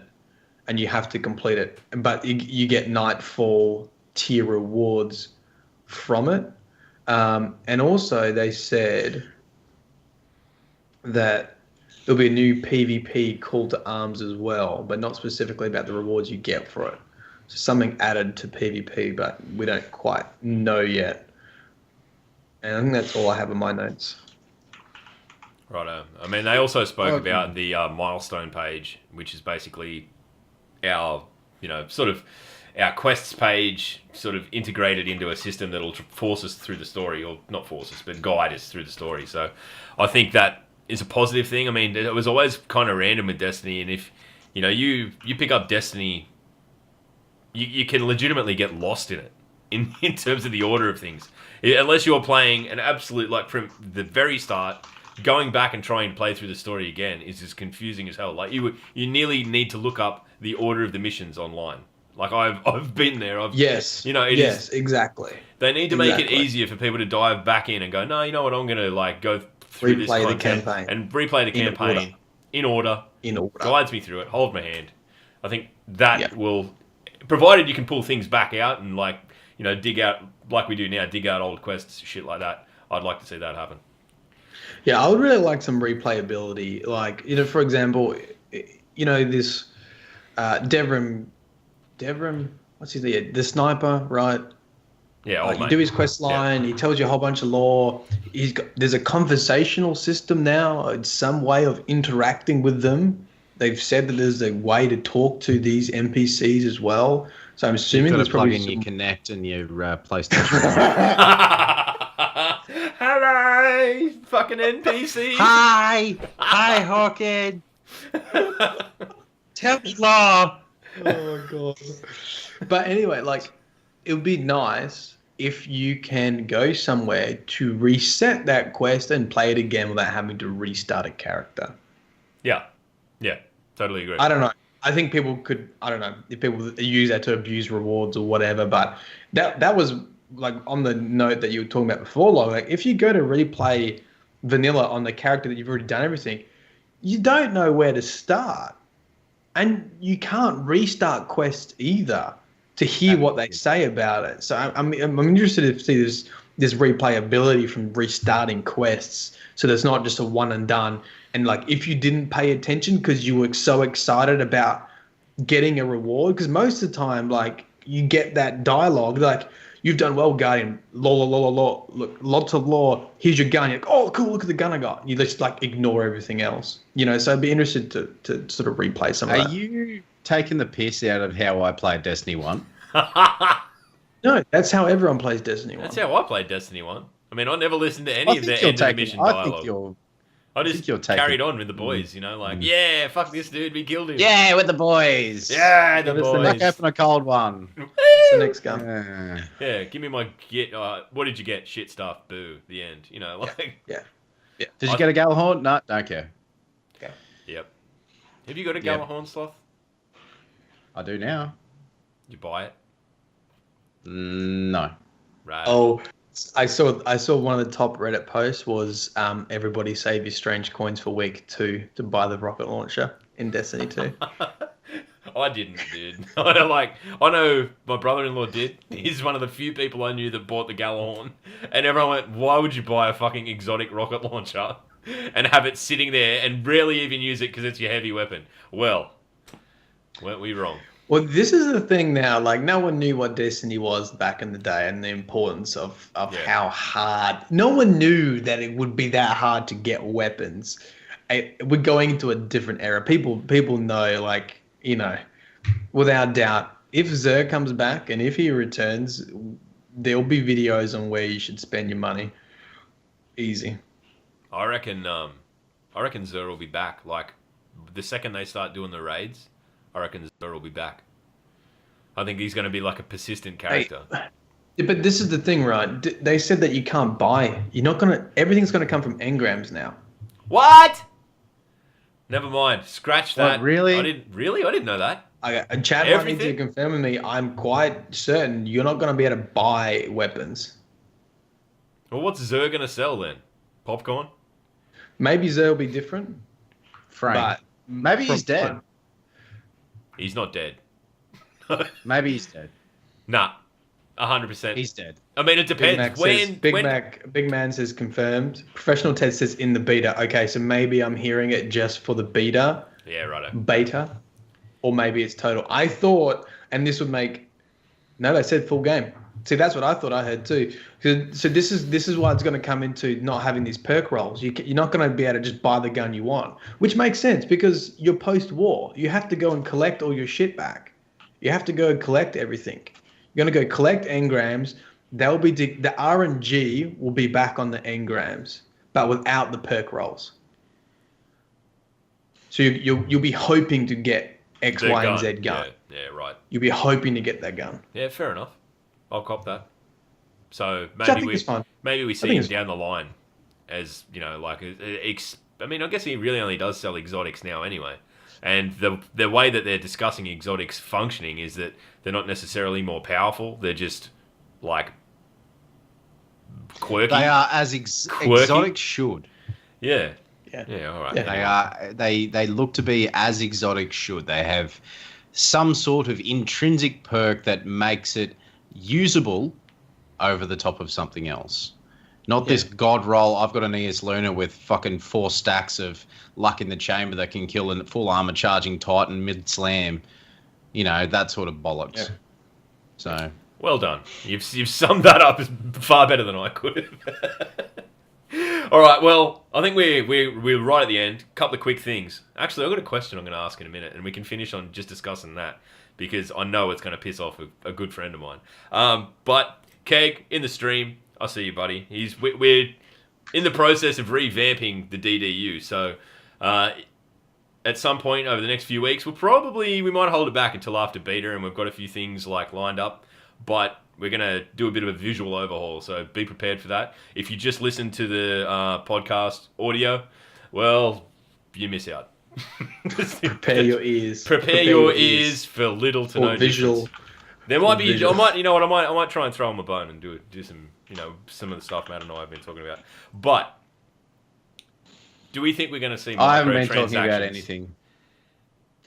and you have to complete it. But you get Nightfall tier rewards from it. And also they said that there'll be a new PvP call to arms as well, but not specifically about the rewards you get for it. So something added to PvP, but we don't quite know yet. And I think that's all I have in my notes. Right. I mean, they also spoke about the milestone page, which is basically our, sort of our quests page, sort of integrated into a system that'll force us through the story, or not force us, but guide us through the story. So I think that is a positive thing. I mean, it was always kind of random with Destiny, and if, you pick up Destiny, you can legitimately get lost in it in terms of the order of things. Unless you're playing an absolute, from the very start, going back and trying to play through the story again is just confusing as hell. You nearly need to look up the order of the missions online. I've been there. Yes, exactly. They need to make it easier for people to dive back in and go, no, you know what? I'm going to go through this content the campaign and replay the campaign in order. Guides me through it. Hold my hand. I think that will, provided you can pull things back out and dig out like we do now, dig out old quests, shit like that. I'd like to see that happen. Yeah, I would really like some replayability. Like, for example, this Devrim, what's his name? The sniper, right? Yeah, you do his quest line. He tells you a whole bunch of lore. There's a conversational system now. It's some way of interacting with them. They've said that there's a way to talk to these NPCs as well. So I'm assuming you've got there's to plug probably in your Connect and your PlayStation. Hello, fucking NPC. Hi, Hawkhead. Tell me law. Oh god. But anyway, like, it would be nice if you can go somewhere to reset that quest and play it again without having to restart a character. Yeah, totally agree. I don't know. I think people could. I don't know if people use that to abuse rewards or whatever. But that was like on the note that you were talking about before. Like, if you go to replay vanilla on the character that you've already done everything, you don't know where to start, and you can't restart quests either to hear what they say about it. So I'm interested to see this replayability from restarting quests, so there's not just a one and done. And like, if you didn't pay attention because you were so excited about getting a reward, because most of the time, like, you get that dialogue like, you've done well, Guardian, look, lots of lore, here's your gun. You're like, oh cool, look at the gun I got. You just like ignore everything else, so I'd be interested to sort of replay some of that. Are you taking the piss out of how I played Destiny 1? No, that's how everyone plays Destiny 1. That's how I played Destiny 1. I mean, I never listened to any of their end of the mission dialogue. I just carried on with the boys, yeah, fuck this dude, we killed him. Yeah, with the boys. Yeah, the boys. Back open a cold one. It's the next gun. Yeah, give me my what did you get? Shit stuff. Boo. The end. Yeah. Did you get a Galahorn? No, don't care. Okay. Yep. Have you got a Galahorn, Sloth? I do now. You buy it? No. Right. Oh, I saw one of the top Reddit posts was everybody save your strange coins for week 2 to buy the rocket launcher in Destiny 2. I didn't, dude. I know my brother-in-law did. He's one of the few people I knew that bought the Galahorn. And everyone went, why would you buy a fucking exotic rocket launcher and have it sitting there and rarely even use it because it's your heavy weapon? Well, weren't we wrong? Well, this is the thing now. Like, no one knew what Destiny was back in the day and the importance of how hard. No one knew that it would be that hard to get weapons. We're going into a different era. People know, like, without doubt, if Xur comes back and if he returns, there'll be videos on where you should spend your money. Easy. I reckon Xur will be back. Like, the second they start doing the raids, I reckon Xur will be back. I think he's going to be like a persistent character. Hey, but this is the thing, right? They said that you can't buy. You're not going to... Everything's going to come from engrams now. What? Never mind. Scratch that. What, really? I didn't know that. Chad might need to confirm with me. I'm quite certain you're not going to be able to buy weapons. Well, what's Xur going to sell then? Popcorn? Maybe Xur will be different. Frank. But maybe he's dead. He's not dead. Maybe he's dead. Nah, 100%. He's dead. I mean, it depends. Big Man says confirmed. Professional Ted says in the beta. Okay, so maybe I'm hearing it just for the beta. Yeah, righto. Beta, or maybe it's total. I thought, and this would make. No, they said full game. See, that's what I thought I heard too. So this is why it's going to come into not having these perk rolls. You're not going to be able to just buy the gun you want, which makes sense because you're post-war. You have to go and collect all your shit back. You have to go and collect everything. You're going to go collect engrams. They'll be the RNG will be back on the engrams, but without the perk rolls. So you'll be hoping to get X, Y, and Z gun. Yeah, right. You'll be hoping to get that gun. Yeah, fair enough. I'll cop that. So maybe we see him down the line as, like, I mean, I guess he really only does sell exotics now anyway. And the way that they're discussing exotics functioning is that they're not necessarily more powerful. They're just, like, quirky. They are as exotics should. Yeah. Yeah, all right. Yeah. They look to be as exotics should. They have some sort of intrinsic perk that makes it usable over the top of something else. Not this god roll, I've got an ES Luna with fucking 4 stacks of luck in the chamber that can kill a full armor charging Titan mid-slam. You know, that sort of bollocks. Yeah. So... Well done. You've summed that up as far better than I could have. All right, well, I think we're right at the end. A couple of quick things. Actually, I've got a question I'm going to ask in a minute, and we can finish on just discussing that, because I know it's going to piss off a good friend of mine. But, Keg, in the stream... I see you, buddy. We're in the process of revamping the DDU, so at some point over the next few weeks, we might hold it back until after beta, and we've got a few things lined up, but we're gonna do a bit of a visual overhaul, so be prepared for that. If you just listen to the podcast audio, well, you miss out. Prepare your ears. Prepare your ears for little to no visual. Difference. There might be. I might try and throw him a bone and do some. Some of the stuff Matt and I have been talking about. But do we think we're going to see microtransactions? I haven't been talking about anything.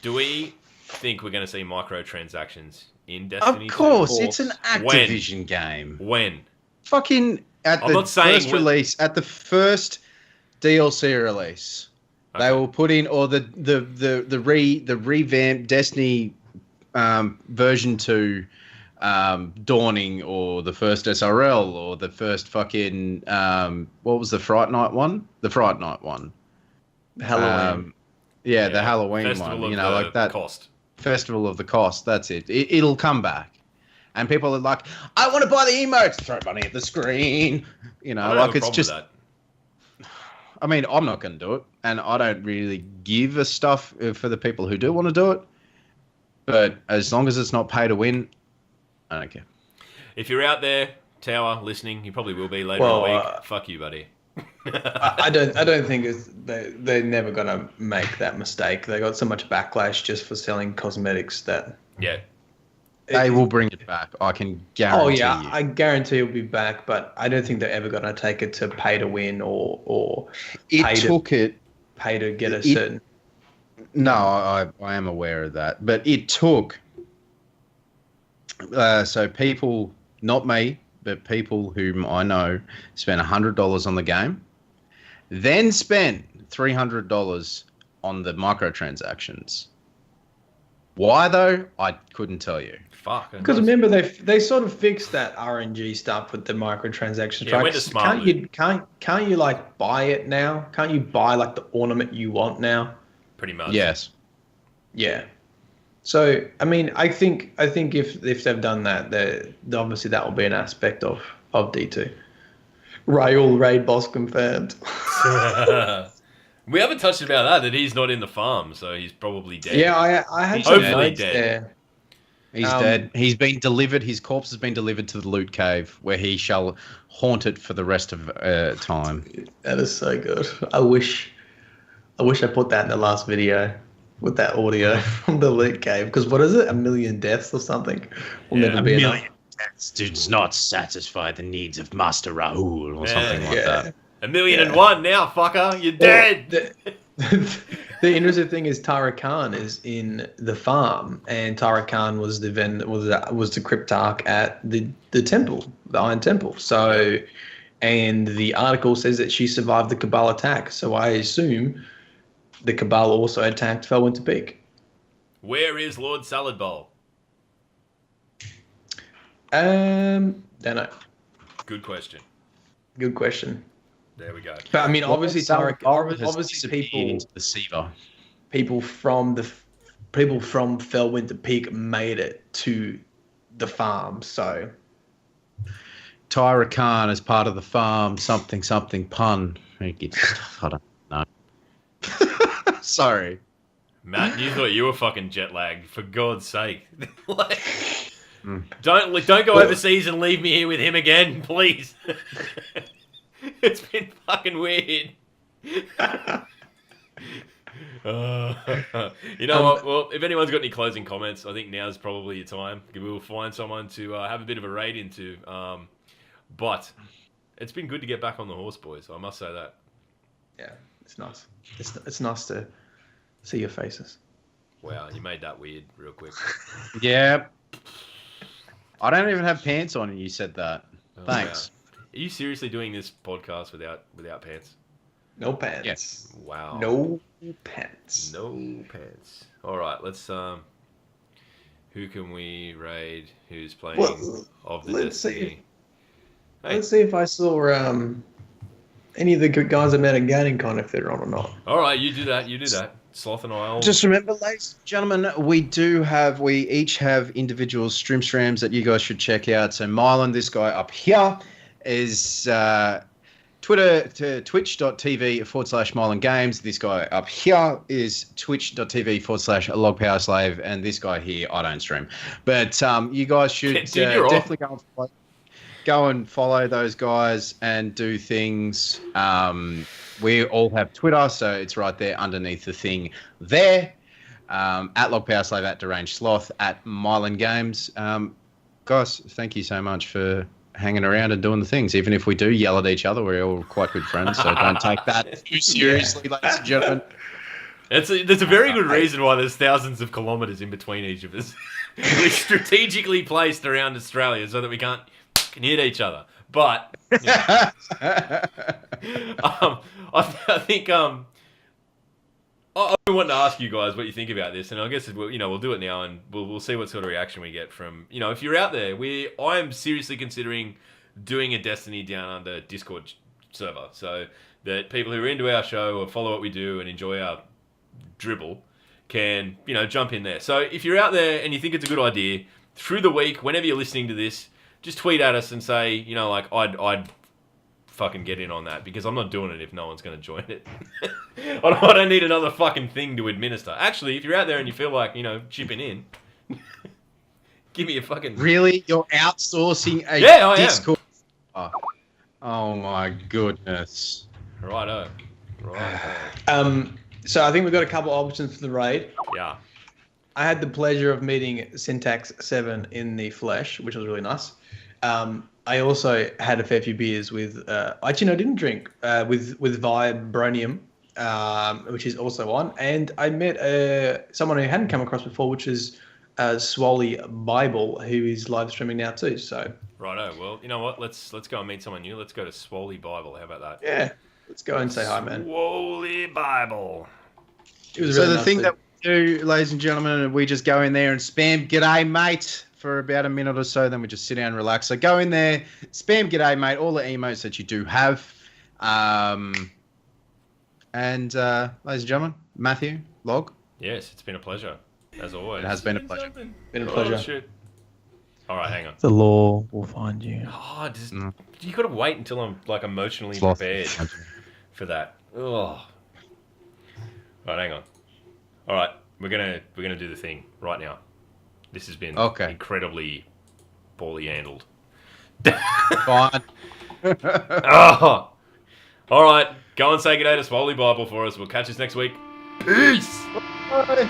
Do we think we're going to see microtransactions in Destiny 2? Of course, it's an Activision game. When? Fucking at the first release, at the first DLC release, they will put in, or the revamped Destiny version 2 Dawning, or the first SRL, or the first fucking what was the Fright Night one? The Fright Night one. Halloween. The Halloween Festival one. Like that. Cost. Festival of the Cost. That's it. It'll come back, and people are like, "I want to buy the emotes." Throw money at the screen. It's just. I mean, I'm not going to do it, and I don't really give a stuff for the people who do want to do it. But as long as it's not pay to win, I don't care. If you're out there, Tower, listening, you probably will be later in the week. Fuck you, buddy. I don't think they're never gonna make that mistake. They got so much backlash just for selling cosmetics that they will bring it back. I can guarantee. Oh yeah, I guarantee it'll be back. But I don't think they're ever gonna take it to pay to win or pay to get a certain. No, I am aware of that, but it took. So people, not me, but people whom I know, spent $100 on the game, then spent $300 on the microtransactions. Why though? I couldn't tell you. Fuck. Because remember they sort of fixed that RNG stuff with the microtransactions. Yeah, went to smart can't you buy it now? Can't you buy the ornament you want now? Pretty much. Yes. Yeah. So I mean, I think if they've done that, obviously that will be an aspect of D2. Raul raid boss confirmed. We haven't touched about that he's not in the farm, so he's probably dead. Yeah, I had some notes there. He's dead. He's been delivered. His corpse has been delivered to the loot cave, where he shall haunt it for the rest of time. That is so good. I wish I put that in the last video with that audio from the loot cave. Because what is it? 1 million deaths or something? Will never be enough. 1 million deaths does not satisfy the needs of Master Raul or something like that. 1,000,001 now, fucker. You're dead. The interesting thing is Tara Khan is in the farm, and Tara Khan was the cryptarch at the temple, the Iron Temple. So, and the article says that she survived the Cabal attack. So I assume the Cabal also attacked Felwinter Peak. Where is Lord Salad Bowl? Don't know. Good question. There we go. But I mean, obviously, people from Felwinter Peak made it to the farm. So Tyra Khan is part of the farm. Something pun. I don't know. Sorry, Matt. You thought you were fucking jet lagged. For God's sake, don't go overseas and leave me here with him again, please. It's been fucking weird. You know what? Well, if anyone's got any closing comments, I think now's probably your time. We'll find someone to have a bit of a raid into. But it's been good to get back on the horse, boys. I must say that. Yeah, it's nice. It's nice to see your faces. Wow, you made that weird real quick. Yeah. I don't even have pants on, and you said that. Oh, Thanks. wow. Are you seriously doing this podcast without pants? No pants. Yes. Wow. No pants. No pants. All right, let's who can we raid? Who's playing of the let's Destiny? see. Let's see if I saw any of the good guys I met at Guardiancon, if they're on or not. All right, you do that. Sloth and I'll... Just remember, ladies and gentlemen, we each have individual streams that you guys should check out. So Mylan, this guy up here, is twitch.tv/Mylan Games. This guy up here is twitch.tv/LogPowerSlave. And this guy here, I don't stream. But you guys should definitely go and follow those guys and do things. We all have Twitter, so it's right there underneath the thing there. At LogPowerSlave, at Deranged Sloth, at Mylan Games. Guys, thank you so much for hanging around and doing the things. Even if we do yell at each other, we're all quite good friends, so don't take that too seriously, ladies and gentlemen. There's a very good reason why there's thousands of kilometres in between each of us. We're strategically placed around Australia so that we can hit each other. But you know, I think I want to ask you guys what you think about this, and I guess we'll do it now, and we'll see what sort of reaction we get from if you're out there. I am seriously considering doing a Destiny Down Under Discord server, so that people who are into our show or follow what we do and enjoy our dribble can jump in there. So if you're out there and you think it's a good idea, through the week, whenever you're listening to this, just tweet at us and say, I'd fucking get in on that, because I'm not doing it if no one's going to join it. I don't need another fucking thing to administer. Actually, if you're out there and you feel like, chipping in, give me a fucking... Really? You're outsourcing a Discord? Oh my goodness. Righto. So I think we've got a couple options for the raid. Yeah. I had the pleasure of meeting Syntax 7 in the flesh, which was really nice. I also had a fair few beers with, actually, no, I didn't drink, with Vibronium, which is also on. And I met someone who I hadn't come across before, which is Swolly Bible, who is live streaming now too. So Righto. Well, you know what? Let's go and meet someone new. Let's go to Swolly Bible. How about that? Yeah. Let's go and say hi, man. Swolly Bible. It was so really the nice thing that we do, ladies and gentlemen, we just go in there and spam "G'day, mate" for about a minute or so. Then we just sit down and relax. So go in there, spam "G'day, mate," all the emotes that you do have. And ladies and gentlemen, Matthew, Log. Yes, it's been a pleasure, as always. It has been a pleasure. Been a pleasure. Oh, shit. All right, hang on. The law will find you. Oh, you got to wait until I'm emotionally prepared for that. Oh. All right, hang on. All right, we're gonna do the thing right now. This has been incredibly poorly handled. Fine. Oh. All right, go and say good day to Swolly Bible for us. We'll catch us next week. Peace. Bye.